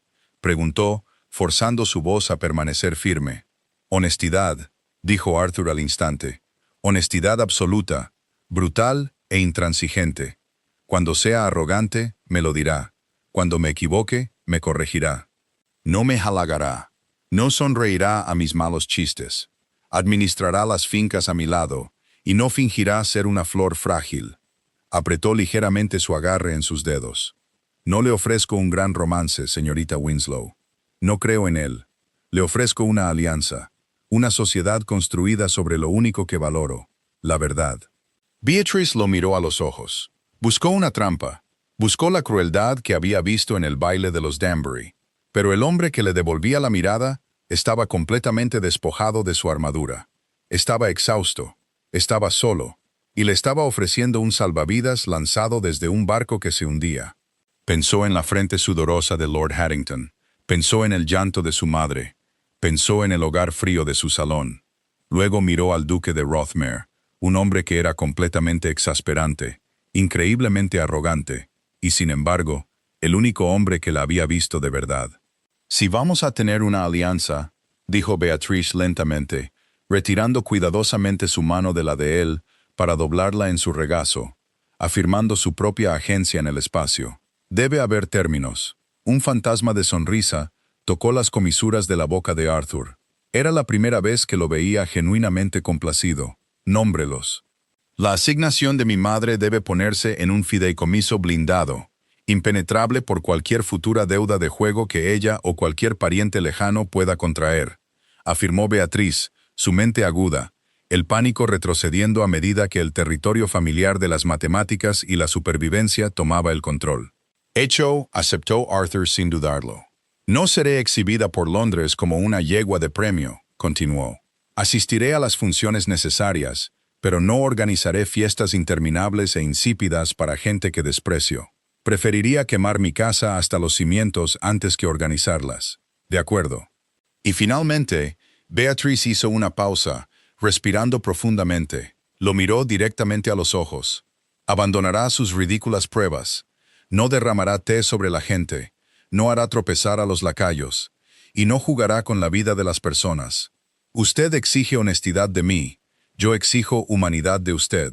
preguntó, forzando su voz a permanecer firme. Honestidad, dijo Arthur al instante. Honestidad absoluta, brutal e intransigente. Cuando sea arrogante, me lo dirá. Cuando me equivoque, me corregirá. No me halagará. No sonreirá a mis malos chistes. Administrará las fincas a mi lado y no fingirá ser una flor frágil. Apretó ligeramente su agarre en sus dedos. No le ofrezco un gran romance, señorita Winslow. No creo en él. Le ofrezco una alianza, una sociedad construida sobre lo único que valoro, la verdad. Beatriz lo miró a los ojos. Buscó una trampa. Buscó la crueldad que había visto en el baile de los Danbury. Pero el hombre que le devolvía la mirada estaba completamente despojado de su armadura. Estaba exhausto, estaba solo, y le estaba ofreciendo un salvavidas lanzado desde un barco que se hundía. Pensó en la frente sudorosa de Lord Haddington, pensó en el llanto de su madre, pensó en el hogar frío de su salón. Luego miró al duque de Rothmere, un hombre que era completamente exasperante, increíblemente arrogante, y sin embargo, el único hombre que la había visto de verdad. Si vamos a tener una alianza, dijo Beatriz lentamente, retirando cuidadosamente su mano de la de él para doblarla en su regazo, afirmando su propia agencia en el espacio. Debe haber términos. Un fantasma de sonrisa tocó las comisuras de la boca de Arthur. Era la primera vez que lo veía genuinamente complacido. Nómbrelos. La asignación de mi madre debe ponerse en un fideicomiso blindado, impenetrable por cualquier futura deuda de juego que ella o cualquier pariente lejano pueda contraer, afirmó Beatriz, su mente aguda, el pánico retrocediendo a medida que el territorio familiar de las matemáticas y la supervivencia tomaba el control. Hecho, aceptó Arthur sin dudarlo. No seré exhibida por Londres como una yegua de premio, continuó. Asistiré a las funciones necesarias, pero no organizaré fiestas interminables e insípidas para gente que desprecio. Preferiría quemar mi casa hasta los cimientos antes que organizarlas. De acuerdo. Y finalmente, Beatriz hizo una pausa, respirando profundamente. Lo miró directamente a los ojos. Abandonará sus ridículas pruebas. No derramará té sobre la gente. No hará tropezar a los lacayos. Y no jugará con la vida de las personas. Usted exige honestidad de mí. Yo exijo humanidad de usted.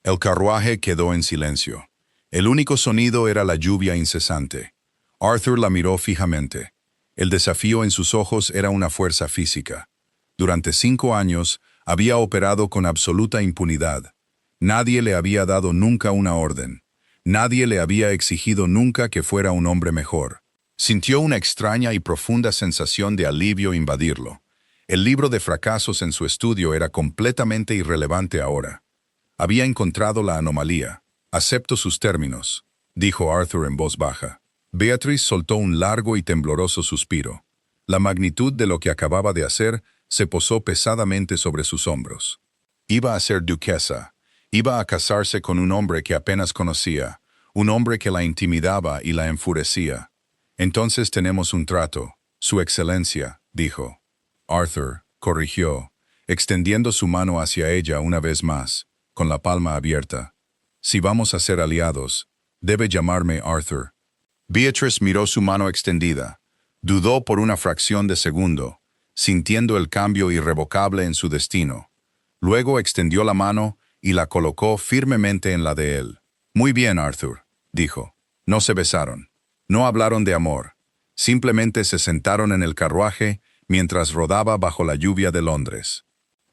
El carruaje quedó en silencio. El único sonido era la lluvia incesante. Arthur la miró fijamente. El desafío en sus ojos era una fuerza física. Durante 5 años había operado con absoluta impunidad. Nadie le había dado nunca una orden. Nadie le había exigido nunca que fuera un hombre mejor. Sintió una extraña y profunda sensación de alivio invadirlo. El libro de fracasos en su estudio era completamente irrelevante ahora. Había encontrado la anomalía. «Acepto sus términos», dijo Arthur en voz baja. Beatrice soltó un largo y tembloroso suspiro. La magnitud de lo que acababa de hacer se posó pesadamente sobre sus hombros. Iba a ser duquesa. Iba a casarse con un hombre que apenas conocía, un hombre que la intimidaba y la enfurecía. «Entonces tenemos un trato, Su Excelencia», dijo. Arthur corrigió, extendiendo su mano hacia ella una vez más, con la palma abierta. «Si vamos a ser aliados, debe llamarme Arthur». Beatrice miró su mano extendida. Dudó por una fracción de segundo, sintiendo el cambio irrevocable en su destino. Luego extendió la mano y la colocó firmemente en la de él. «Muy bien, Arthur», dijo. No se besaron. No hablaron de amor. Simplemente se sentaron en el carruaje mientras rodaba bajo la lluvia de Londres.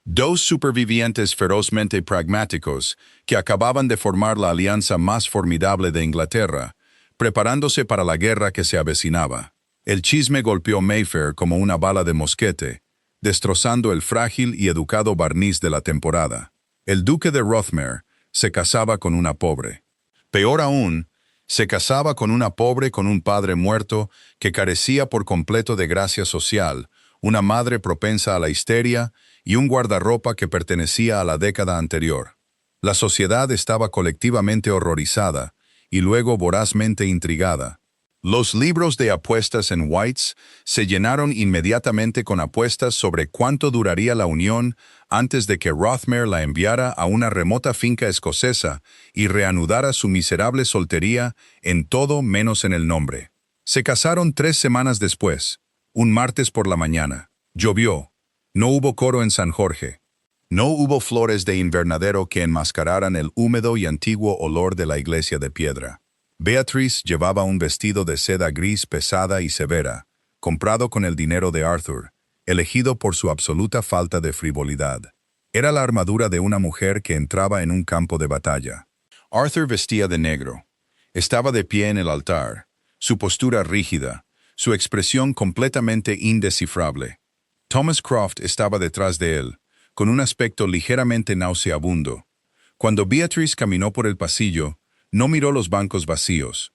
Dos supervivientes ferozmente pragmáticos que acababan de formar la alianza más formidable de Inglaterra, preparándose para la guerra que se avecinaba. El chisme golpeó Mayfair como una bala de mosquete, destrozando el frágil y educado barniz de la temporada. El duque de Rothermere se casaba con una pobre. Peor aún, se casaba con una pobre con un padre muerto que carecía por completo de gracia social, una madre propensa a la histeria y un guardarropa que pertenecía a la década anterior. La sociedad estaba colectivamente horrorizada y luego vorazmente intrigada. Los libros de apuestas en White's se llenaron inmediatamente con apuestas sobre cuánto duraría la unión antes de que Rothermere la enviara a una remota finca escocesa y reanudara su miserable soltería en todo menos en el nombre. Se casaron 3 semanas después, un martes por la mañana. Llovió. No hubo coro en San Jorge. No hubo flores de invernadero que enmascararan el húmedo y antiguo olor de la iglesia de piedra. Beatrice llevaba un vestido de seda gris pesada y severa, comprado con el dinero de Arthur, elegido por su absoluta falta de frivolidad. Era la armadura de una mujer que entraba en un campo de batalla. Arthur vestía de negro. Estaba de pie en el altar, su postura rígida, su expresión completamente indescifrable. Thomas Croft estaba detrás de él, con un aspecto ligeramente nauseabundo. Cuando Beatrice caminó por el pasillo, no miró los bancos vacíos.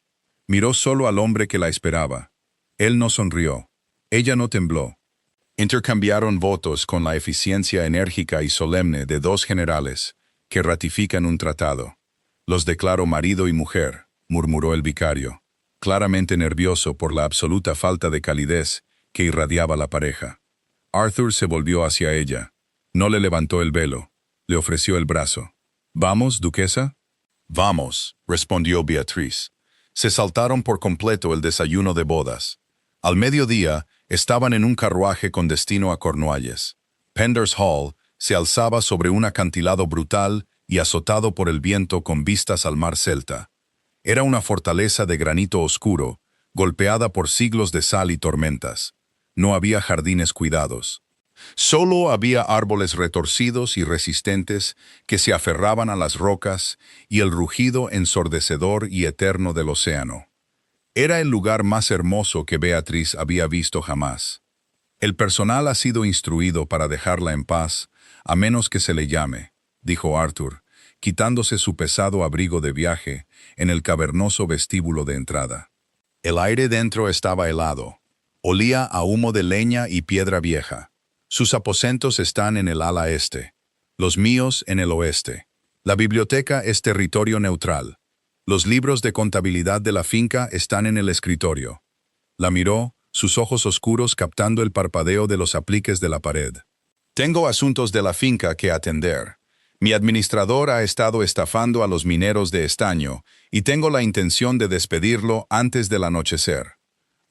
Miró solo al hombre que la esperaba. Él no sonrió. Ella no tembló. Intercambiaron votos con la eficiencia enérgica y solemne de 2 generales que ratifican un tratado. «Los declaro marido y mujer», murmuró el vicario, claramente nervioso por la absoluta falta de calidez que irradiaba la pareja. Arthur se volvió hacia ella. No le levantó el velo. Le ofreció el brazo. «¿Vamos, duquesa?» «Vamos», respondió Beatrice. Se saltaron por completo el desayuno de bodas. Al mediodía, estaban en un carruaje con destino a Cornualles. Pendar's Hall se alzaba sobre un acantilado brutal y azotado por el viento con vistas al mar Celta. Era una fortaleza de granito oscuro, golpeada por siglos de sal y tormentas. No había jardines cuidados. Solo había árboles retorcidos y resistentes que se aferraban a las rocas y el rugido ensordecedor y eterno del océano. Era el lugar más hermoso que Beatrice había visto jamás. «El personal ha sido instruido para dejarla en paz, a menos que se le llame», dijo Arthur, quitándose su pesado abrigo de viaje en el cavernoso vestíbulo de entrada. El aire dentro estaba helado. Olía a humo de leña y piedra vieja. Sus aposentos están en el ala este, los míos en el oeste. La biblioteca es territorio neutral. Los libros de contabilidad de la finca están en el escritorio. La miró, sus ojos oscuros captando el parpadeo de los apliques de la pared. «Tengo asuntos de la finca que atender. Mi administrador ha estado estafando a los mineros de estaño y tengo la intención de despedirlo antes del anochecer.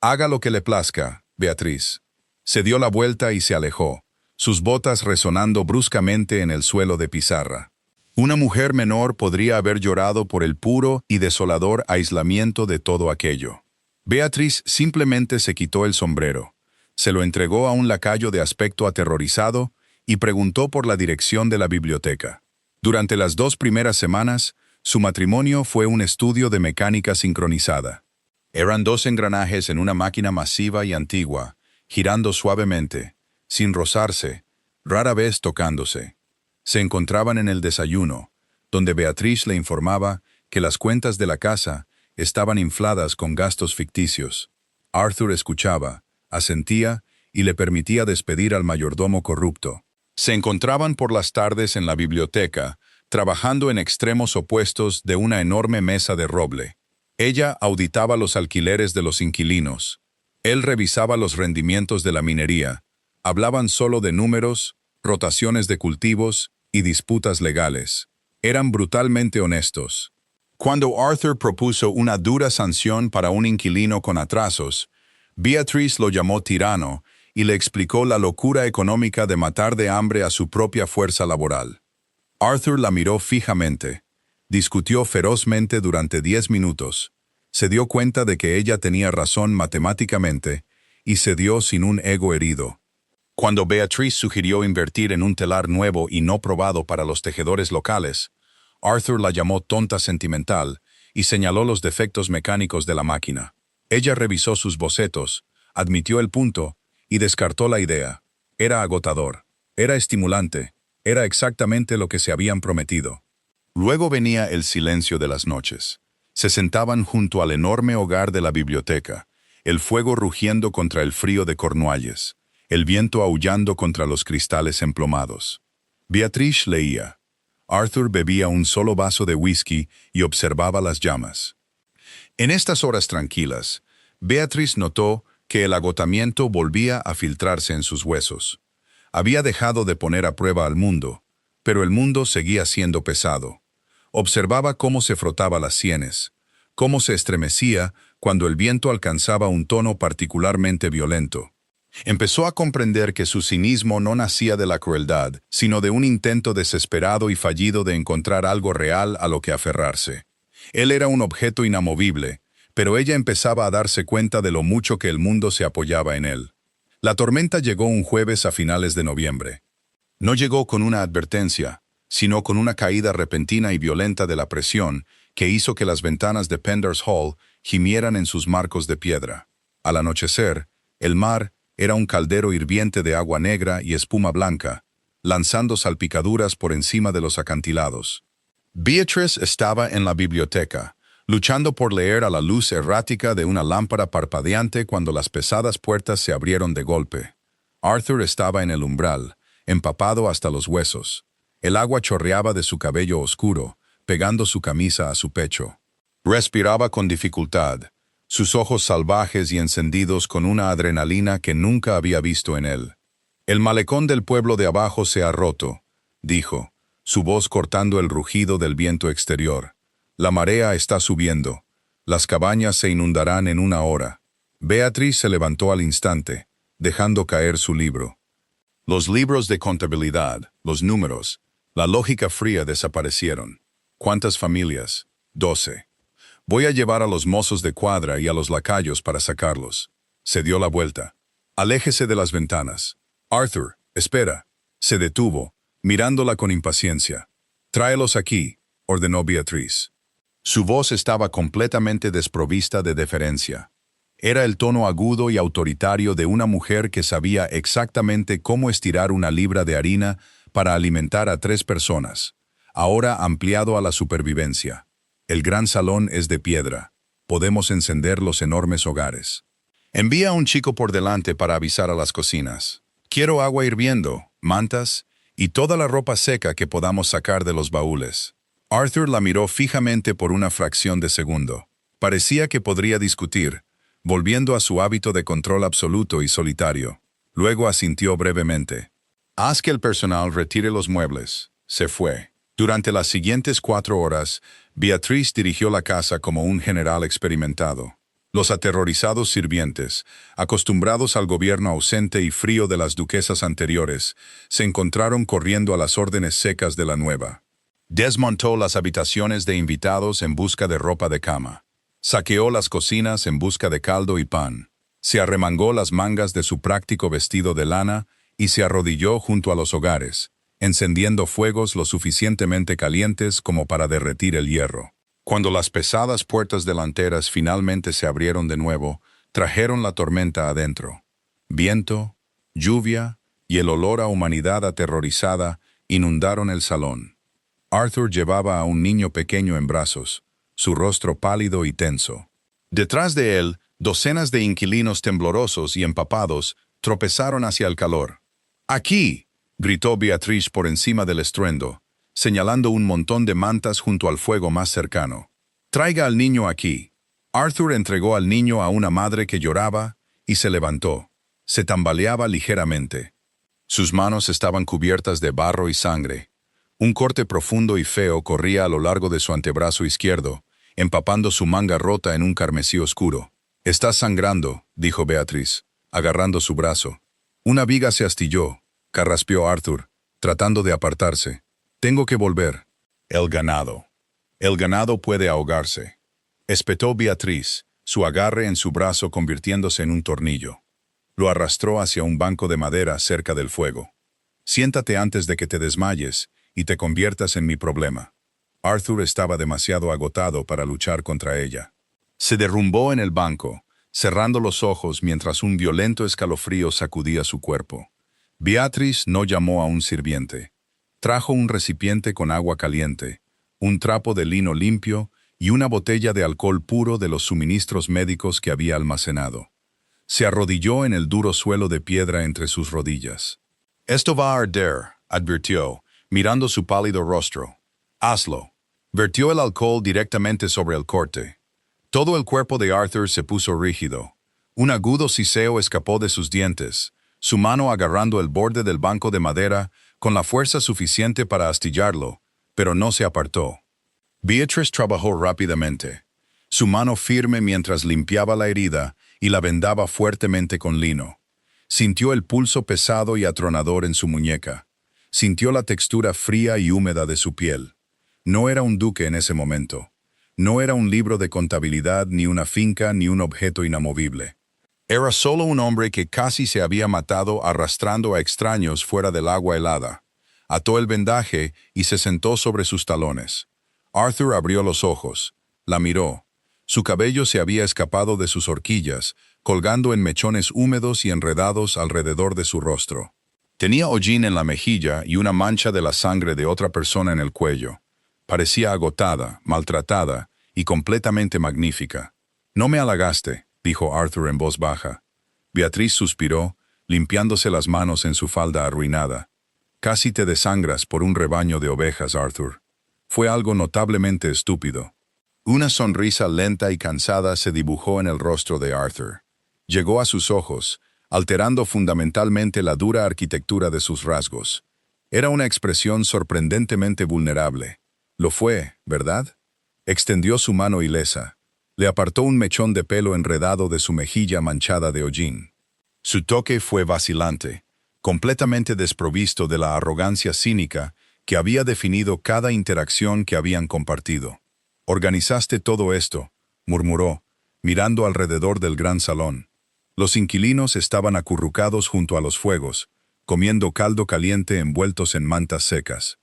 Haga lo que le plazca, Beatrice». Se dio la vuelta y se alejó, sus botas resonando bruscamente en el suelo de pizarra. Una mujer menor podría haber llorado por el puro y desolador aislamiento de todo aquello. Beatrice simplemente se quitó el sombrero, se lo entregó a un lacayo de aspecto aterrorizado y preguntó por la dirección de la biblioteca. Durante las 2 primeras semanas, su matrimonio fue un estudio de mecánica sincronizada. Eran 2 engranajes en una máquina masiva y antigua, girando suavemente, sin rozarse, rara vez tocándose. Se encontraban en el desayuno, donde Beatriz le informaba que las cuentas de la casa estaban infladas con gastos ficticios. Arthur escuchaba, asentía y le permitía despedir al mayordomo corrupto. Se encontraban por las tardes en la biblioteca, trabajando en extremos opuestos de una enorme mesa de roble. Ella auditaba los alquileres de los inquilinos. Él revisaba los rendimientos de la minería. Hablaban solo de números, rotaciones de cultivos y disputas legales. Eran brutalmente honestos. Cuando Arthur propuso una dura sanción para un inquilino con atrasos, Beatriz lo llamó tirano y le explicó la locura económica de matar de hambre a su propia fuerza laboral. Arthur la miró fijamente. Discutió ferozmente durante 10 minutos. Se dio cuenta de que ella tenía razón matemáticamente y cedió sin un ego herido. Cuando Beatriz sugirió invertir en un telar nuevo y no probado para los tejedores locales, Arthur la llamó tonta sentimental y señaló los defectos mecánicos de la máquina. Ella revisó sus bocetos, admitió el punto y descartó la idea. Era agotador, era estimulante, era exactamente lo que se habían prometido. Luego venía el silencio de las noches. Se sentaban junto al enorme hogar de la biblioteca, el fuego rugiendo contra el frío de Cornualles, el viento aullando contra los cristales emplomados. Beatriz leía. Arthur bebía un solo vaso de whisky y observaba las llamas. En estas horas tranquilas, Beatriz notó que el agotamiento volvía a filtrarse en sus huesos. Había dejado de poner a prueba al mundo, pero el mundo seguía siendo pesado. Observaba cómo se frotaba las sienes, cómo se estremecía cuando el viento alcanzaba un tono particularmente violento. Empezó a comprender que su cinismo no nacía de la crueldad, sino de un intento desesperado y fallido de encontrar algo real a lo que aferrarse. Él era un objeto inamovible, pero ella empezaba a darse cuenta de lo mucho que el mundo se apoyaba en él. La tormenta llegó un jueves a finales de noviembre. No llegó con una advertencia, sino con una caída repentina y violenta de la presión que hizo que las ventanas de Penders Hall gimieran en sus marcos de piedra. Al anochecer, el mar era un caldero hirviente de agua negra y espuma blanca, lanzando salpicaduras por encima de los acantilados. Beatriz estaba en la biblioteca, luchando por leer a la luz errática de una lámpara parpadeante cuando las pesadas puertas se abrieron de golpe. Arthur estaba en el umbral, empapado hasta los huesos. El agua chorreaba de su cabello oscuro, pegando su camisa a su pecho. Respiraba con dificultad, sus ojos salvajes y encendidos con una adrenalina que nunca había visto en él. «El malecón del pueblo de abajo se ha roto», dijo, su voz cortando el rugido del viento exterior. «La marea está subiendo. Las cabañas se inundarán en 1 hora». Beatriz se levantó al instante, dejando caer su libro. Los libros de contabilidad, los números, la lógica fría desaparecieron. ¿Cuántas familias? 12. Voy a llevar a los mozos de cuadra y a los lacayos para sacarlos. Se dio la vuelta. Aléjese de las ventanas. Arthur, espera. Se detuvo, mirándola con impaciencia. Tráelos aquí, ordenó Beatriz. Su voz estaba completamente desprovista de deferencia. Era el tono agudo y autoritario de una mujer que sabía exactamente cómo estirar una libra de harina para alimentar a 3 personas, ahora ampliado a la supervivencia. El gran salón es de piedra. Podemos encender los enormes hogares. Envía a un chico por delante para avisar a las cocinas. Quiero agua hirviendo, mantas y toda la ropa seca que podamos sacar de los baúles. Arthur la miró fijamente por una fracción de segundo. Parecía que podría discutir, volviendo a su hábito de control absoluto y solitario. Luego asintió brevemente. Haz que el personal retire los muebles. Se fue. Durante las siguientes 4 horas, Beatriz dirigió la casa como un general experimentado. Los aterrorizados sirvientes, acostumbrados al gobierno ausente y frío de las duquesas anteriores, se encontraron corriendo a las órdenes secas de la nueva. Desmontó las habitaciones de invitados en busca de ropa de cama. Saqueó las cocinas en busca de caldo y pan. Se arremangó las mangas de su práctico vestido de lana y se arrodilló junto a los hogares, encendiendo fuegos lo suficientemente calientes como para derretir el hierro. Cuando las pesadas puertas delanteras finalmente se abrieron de nuevo, trajeron la tormenta adentro. Viento, lluvia y el olor a humanidad aterrorizada inundaron el salón. Arthur llevaba a un niño pequeño en brazos, su rostro pálido y tenso. Detrás de él, docenas de inquilinos temblorosos y empapados tropezaron hacia el calor. ¡Aquí!, gritó Beatriz por encima del estruendo, señalando un montón de mantas junto al fuego más cercano. «Traiga al niño aquí». Arthur entregó al niño a una madre que lloraba y se levantó. Se tambaleaba ligeramente. Sus manos estaban cubiertas de barro y sangre. Un corte profundo y feo corría a lo largo de su antebrazo izquierdo, empapando su manga rota en un carmesí oscuro. «Estás sangrando», dijo Beatriz, agarrando su brazo. «Una viga se astilló», carraspeó Arthur, tratando de apartarse. «Tengo que volver». «El ganado. El ganado puede ahogarse», espetó Beatriz, su agarre en su brazo convirtiéndose en un tornillo. Lo arrastró hacia un banco de madera cerca del fuego. «Siéntate antes de que te desmayes y te conviertas en mi problema». Arthur estaba demasiado agotado para luchar contra ella. Se derrumbó en el banco, cerrando los ojos mientras un violento escalofrío sacudía su cuerpo. Beatriz no llamó a un sirviente. Trajo un recipiente con agua caliente, un trapo de lino limpio y una botella de alcohol puro de los suministros médicos que había almacenado. Se arrodilló en el duro suelo de piedra entre sus rodillas. «Esto va a arder», advirtió, mirando su pálido rostro. «Hazlo». Vertió el alcohol directamente sobre el corte. Todo el cuerpo de Arthur se puso rígido. Un agudo siseo escapó de sus dientes, su mano agarrando el borde del banco de madera con la fuerza suficiente para astillarlo, pero no se apartó. Beatriz trabajó rápidamente, su mano firme mientras limpiaba la herida y la vendaba fuertemente con lino. Sintió el pulso pesado y atronador en su muñeca. Sintió la textura fría y húmeda de su piel. No era un duque en ese momento. No era un libro de contabilidad, ni una finca, ni un objeto inamovible. Era solo un hombre que casi se había matado arrastrando a extraños fuera del agua helada. Ató el vendaje y se sentó sobre sus talones. Arthur abrió los ojos. La miró. Su cabello se había escapado de sus horquillas, colgando en mechones húmedos y enredados alrededor de su rostro. Tenía hollín en la mejilla y una mancha de la sangre de otra persona en el cuello. Parecía agotada, maltratada y completamente magnífica. «No me halagaste», dijo Arthur en voz baja. Beatriz suspiró, limpiándose las manos en su falda arruinada. «Casi te desangras por un rebaño de ovejas, Arthur». Fue algo notablemente estúpido. Una sonrisa lenta y cansada se dibujó en el rostro de Arthur. Llegó a sus ojos, alterando fundamentalmente la dura arquitectura de sus rasgos. Era una expresión sorprendentemente vulnerable. Lo fue, ¿verdad? Extendió su mano ilesa. Le apartó un mechón de pelo enredado de su mejilla manchada de hollín. Su toque fue vacilante, completamente desprovisto de la arrogancia cínica que había definido cada interacción que habían compartido. «Organizaste todo esto», murmuró, mirando alrededor del gran salón. Los inquilinos estaban acurrucados junto a los fuegos, comiendo caldo caliente envueltos en mantas secas.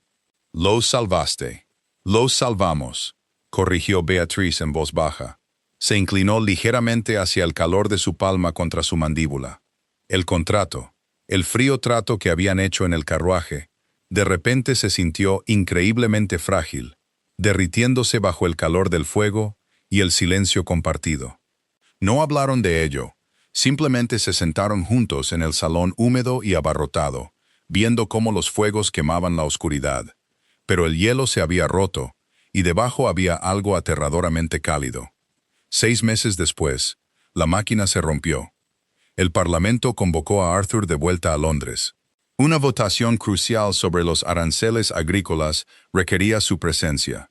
«Los salvaste». «Los salvamos», corrigió Beatriz en voz baja. Se inclinó ligeramente hacia el calor de su palma contra su mandíbula. El contrato, el frío trato que habían hecho en el carruaje, de repente se sintió increíblemente frágil, derritiéndose bajo el calor del fuego y el silencio compartido. No hablaron de ello, simplemente se sentaron juntos en el salón húmedo y abarrotado, viendo cómo los fuegos quemaban la oscuridad. Pero el hielo se había roto, y debajo había algo aterradoramente cálido. 6 meses después, la máquina se rompió. El Parlamento convocó a Arthur de vuelta a Londres. Una votación crucial sobre los aranceles agrícolas requería su presencia.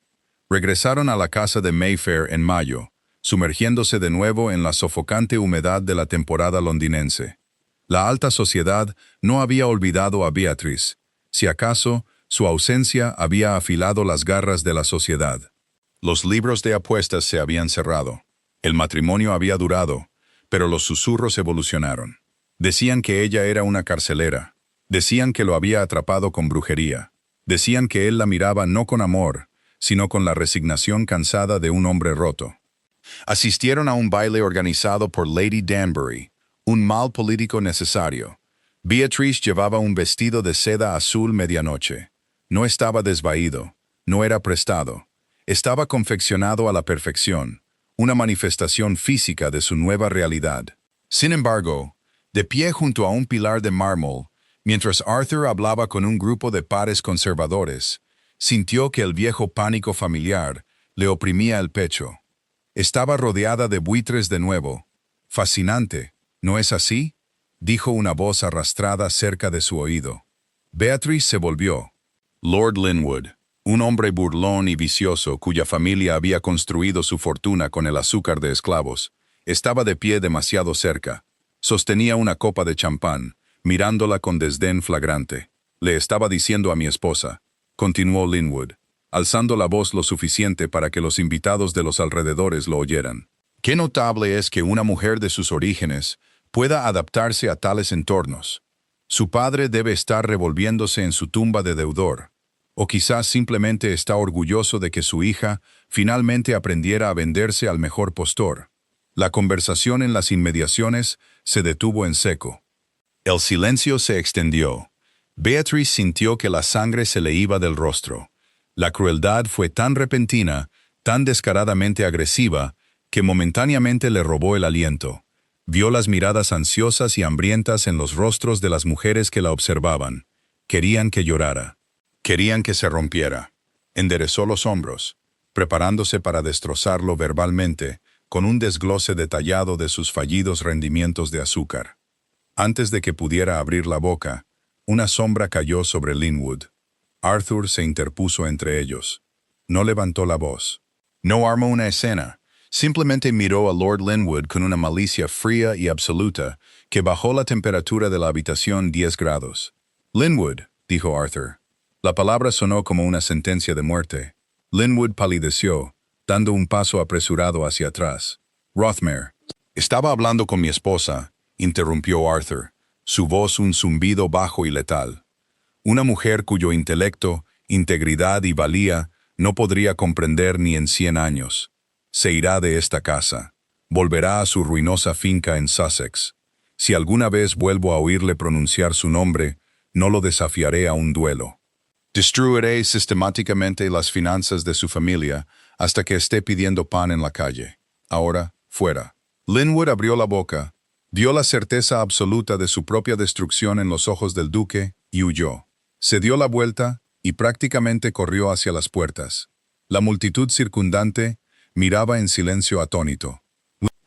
Regresaron a la casa de Mayfair en mayo, sumergiéndose de nuevo en la sofocante humedad de la temporada londinense. La alta sociedad no había olvidado a Beatriz. Si acaso, su ausencia había afilado las garras de la sociedad. Los libros de apuestas se habían cerrado. El matrimonio había durado, pero los susurros evolucionaron. Decían que ella era una carcelera, Decían que lo había atrapado con brujería. Decían que él la miraba no con amor, sino con la resignación cansada de un hombre roto. Asistieron a un baile organizado por Lady Danbury, un mal político necesario. Beatrice llevaba un vestido de seda azul medianoche. No estaba desvaído, no era prestado. Estaba confeccionado a la perfección, una manifestación física de su nueva realidad. Sin embargo, de pie junto a un pilar de mármol, mientras Arthur hablaba con un grupo de pares conservadores, sintió que el viejo pánico familiar le oprimía el pecho. Estaba rodeada de buitres de nuevo. Fascinante, ¿no es así?, dijo una voz arrastrada cerca de su oído. Beatrice se volvió. Lord Linwood, un hombre burlón y vicioso cuya familia había construido su fortuna con el azúcar de esclavos, estaba de pie demasiado cerca. Sostenía una copa de champán, mirándola con desdén flagrante. Le estaba diciendo a mi esposa, continuó Linwood, alzando la voz lo suficiente para que los invitados de los alrededores lo oyeran. Qué notable es que una mujer de sus orígenes pueda adaptarse a tales entornos. Su padre debe estar revolviéndose en su tumba de deudor, o quizás simplemente está orgulloso de que su hija finalmente aprendiera a venderse al mejor postor. La conversación en las inmediaciones se detuvo en seco. El silencio se extendió. Beatrice sintió que la sangre se le iba del rostro. La crueldad fue tan repentina, tan descaradamente agresiva, que momentáneamente le robó el aliento. Vio las miradas ansiosas y hambrientas en los rostros de las mujeres que la observaban. Querían que llorara. Querían que se rompiera. Enderezó los hombros, preparándose para destrozarlo verbalmente, con un desglose detallado de sus fallidos rendimientos de azúcar. Antes de que pudiera abrir la boca, una sombra cayó sobre Linwood. Arthur se interpuso entre ellos. No levantó la voz. No armó una escena. Simplemente miró a Lord Linwood con una malicia fría y absoluta que bajó la temperatura de la habitación 10 grados. Linwood, dijo Arthur. La palabra sonó como una sentencia de muerte. Linwood palideció, dando un paso apresurado hacia atrás. Rothmere. Estaba hablando con mi esposa, interrumpió Arthur, su voz un zumbido bajo y letal. Una mujer cuyo intelecto, integridad y valía no podría comprender ni en 100 años. Se irá de esta casa. Volverá a su ruinosa finca en Sussex. Si alguna vez vuelvo a oírle pronunciar su nombre, no lo desafiaré a un duelo. Destruiré sistemáticamente las finanzas de su familia hasta que esté pidiendo pan en la calle. Ahora, fuera. Linwood abrió la boca, vio la certeza absoluta de su propia destrucción en los ojos del duque y huyó. Se dio la vuelta y prácticamente corrió hacia las puertas. La multitud circundante miraba en silencio atónito.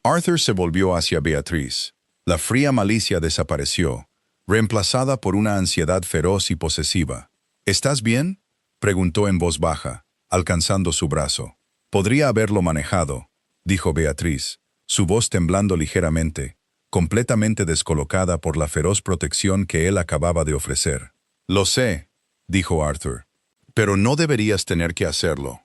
Arthur se volvió hacia Beatrice. La fría malicia desapareció, reemplazada por una ansiedad feroz y posesiva. ¿Estás bien?, preguntó en voz baja, alcanzando su brazo. Podría haberlo manejado, dijo Beatrice, su voz temblando ligeramente, completamente descolocada por la feroz protección que él acababa de ofrecer. Lo sé, dijo Arthur, pero no deberías tener que hacerlo.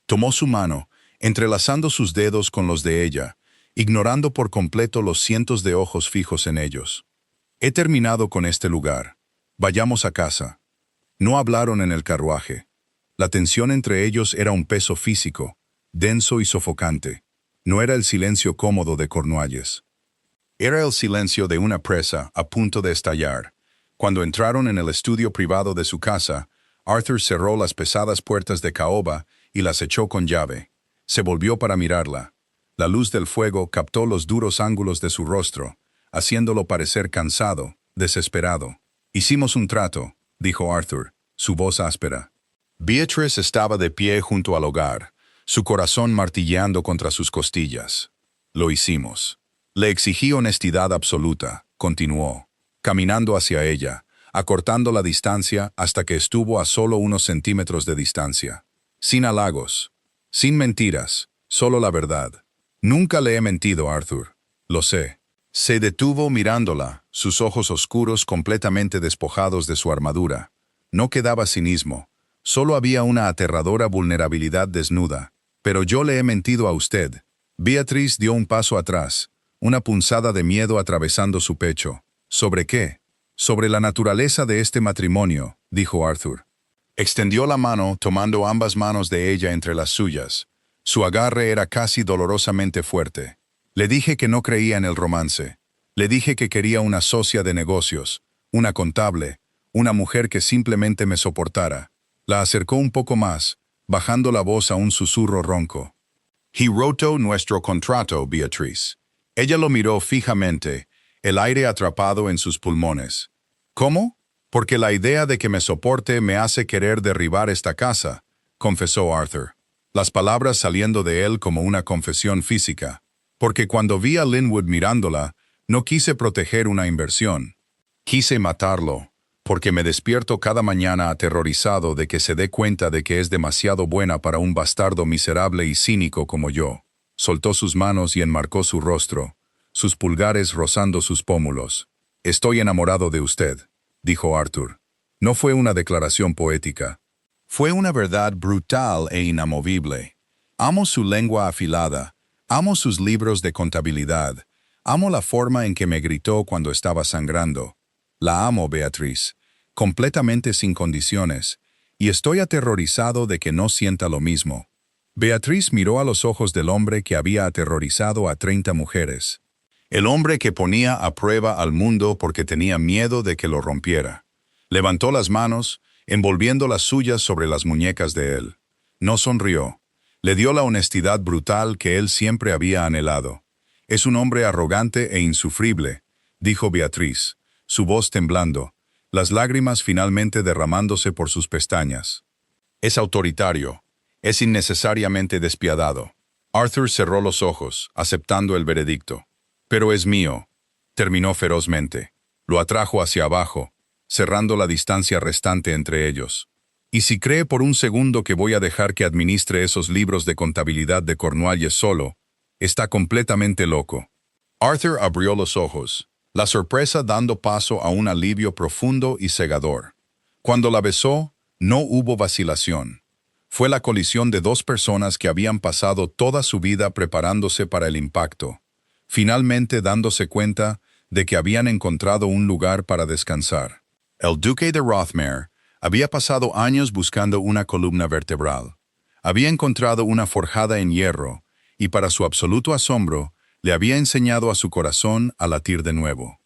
Tomó su mano, entrelazando sus dedos con los de ella, ignorando por completo los cientos de ojos fijos en ellos. He terminado con este lugar. Vayamos a casa. No hablaron en el carruaje. La tensión entre ellos era un peso físico, denso y sofocante. No era el silencio cómodo de Cornualles. Era el silencio de una presa a punto de estallar. Cuando entraron en el estudio privado de su casa, Arthur cerró las pesadas puertas de caoba y las echó con llave. Se volvió para mirarla. La luz del fuego captó los duros ángulos de su rostro, haciéndolo parecer cansado, desesperado. Hicimos un trato, dijo Arthur, su voz áspera. Beatrice estaba de pie junto al hogar, su corazón martilleando contra sus costillas. Lo hicimos. Le exigí honestidad absoluta, continuó, caminando hacia ella, acortando la distancia hasta que estuvo a solo unos centímetros de distancia. Sin halagos, sin mentiras, solo la verdad. Nunca le he mentido, Arthur. Lo sé. Se detuvo mirándola, sus ojos oscuros completamente despojados de su armadura. No quedaba cinismo, solo había una aterradora vulnerabilidad desnuda. Pero yo le he mentido a usted. Beatrice dio un paso atrás, una punzada de miedo atravesando su pecho. ¿Sobre qué? Sobre la naturaleza de este matrimonio, dijo Arthur. Extendió la mano, tomando ambas manos de ella entre las suyas. Su agarre era casi dolorosamente fuerte. Le dije que no creía en el romance. Le dije que quería una socia de negocios, una contable, una mujer que simplemente me soportara. La acercó un poco más, bajando la voz a un susurro ronco. He roto nuestro contrato, Beatriz. Ella lo miró fijamente, el aire atrapado en sus pulmones. ¿Cómo? Porque la idea de que me soporte me hace querer derribar esta casa, confesó Arthur. Las palabras saliendo de él como una confesión física. Porque cuando vi a Linwood mirándola, no quise proteger una inversión. Quise matarlo, porque me despierto cada mañana aterrorizado de que se dé cuenta de que es demasiado buena para un bastardo miserable y cínico como yo. Soltó sus manos y enmarcó su rostro, sus pulgares rozando sus pómulos. Estoy enamorado de usted, dijo Arthur. No fue una declaración poética. Fue una verdad brutal e inamovible. Amo su lengua afilada, amo sus libros de contabilidad, amo la forma en que me gritó cuando estaba sangrando. La amo, Beatriz, completamente sin condiciones, y estoy aterrorizado de que no sienta lo mismo. Beatriz miró a los ojos del hombre que había aterrorizado a 30 mujeres. El hombre que ponía a prueba al mundo porque tenía miedo de que lo rompiera. Levantó las manos, envolviendo las suyas sobre las muñecas de él. No sonrió. Le dio la honestidad brutal que él siempre había anhelado. Es un hombre arrogante e insufrible, dijo Beatriz, su voz temblando, las lágrimas finalmente derramándose por sus pestañas. Es autoritario, es innecesariamente despiadado. Arthur cerró los ojos, aceptando el veredicto. Pero es mío, terminó ferozmente. Lo atrajo hacia abajo, cerrando la distancia restante entre ellos. Y si cree por un segundo que voy a dejar que administre esos libros de contabilidad de Cornualles solo, está completamente loco. Arthur abrió los ojos, la sorpresa dando paso a un alivio profundo y cegador. Cuando la besó, no hubo vacilación. Fue la colisión de dos personas que habían pasado toda su vida preparándose para el impacto, finalmente dándose cuenta de que habían encontrado un lugar para descansar. El duque de Rothermere había pasado años buscando una columna vertebral. Había encontrado una forjada en hierro, y para su absoluto asombro, le había enseñado a su corazón a latir de nuevo.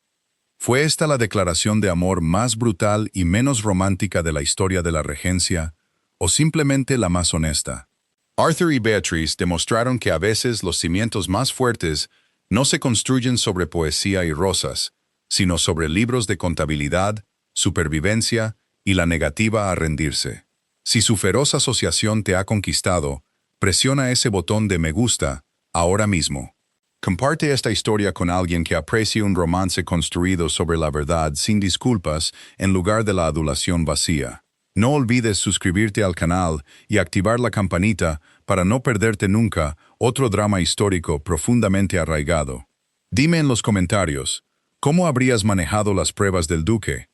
¿Fue esta la declaración de amor más brutal y menos romántica de la historia de la regencia, o simplemente la más honesta? Arthur y Beatrice demostraron que a veces los cimientos más fuertes no se construyen sobre poesía y rosas, sino sobre libros de contabilidad, supervivencia y la negativa a rendirse. Si su feroz asociación te ha conquistado, presiona ese botón de me gusta ahora mismo. Comparte esta historia con alguien que aprecie un romance construido sobre la verdad sin disculpas en lugar de la adulación vacía. No olvides suscribirte al canal y activar la campanita para no perderte nunca otro drama histórico profundamente arraigado. Dime en los comentarios, ¿cómo habrías manejado las pruebas del duque?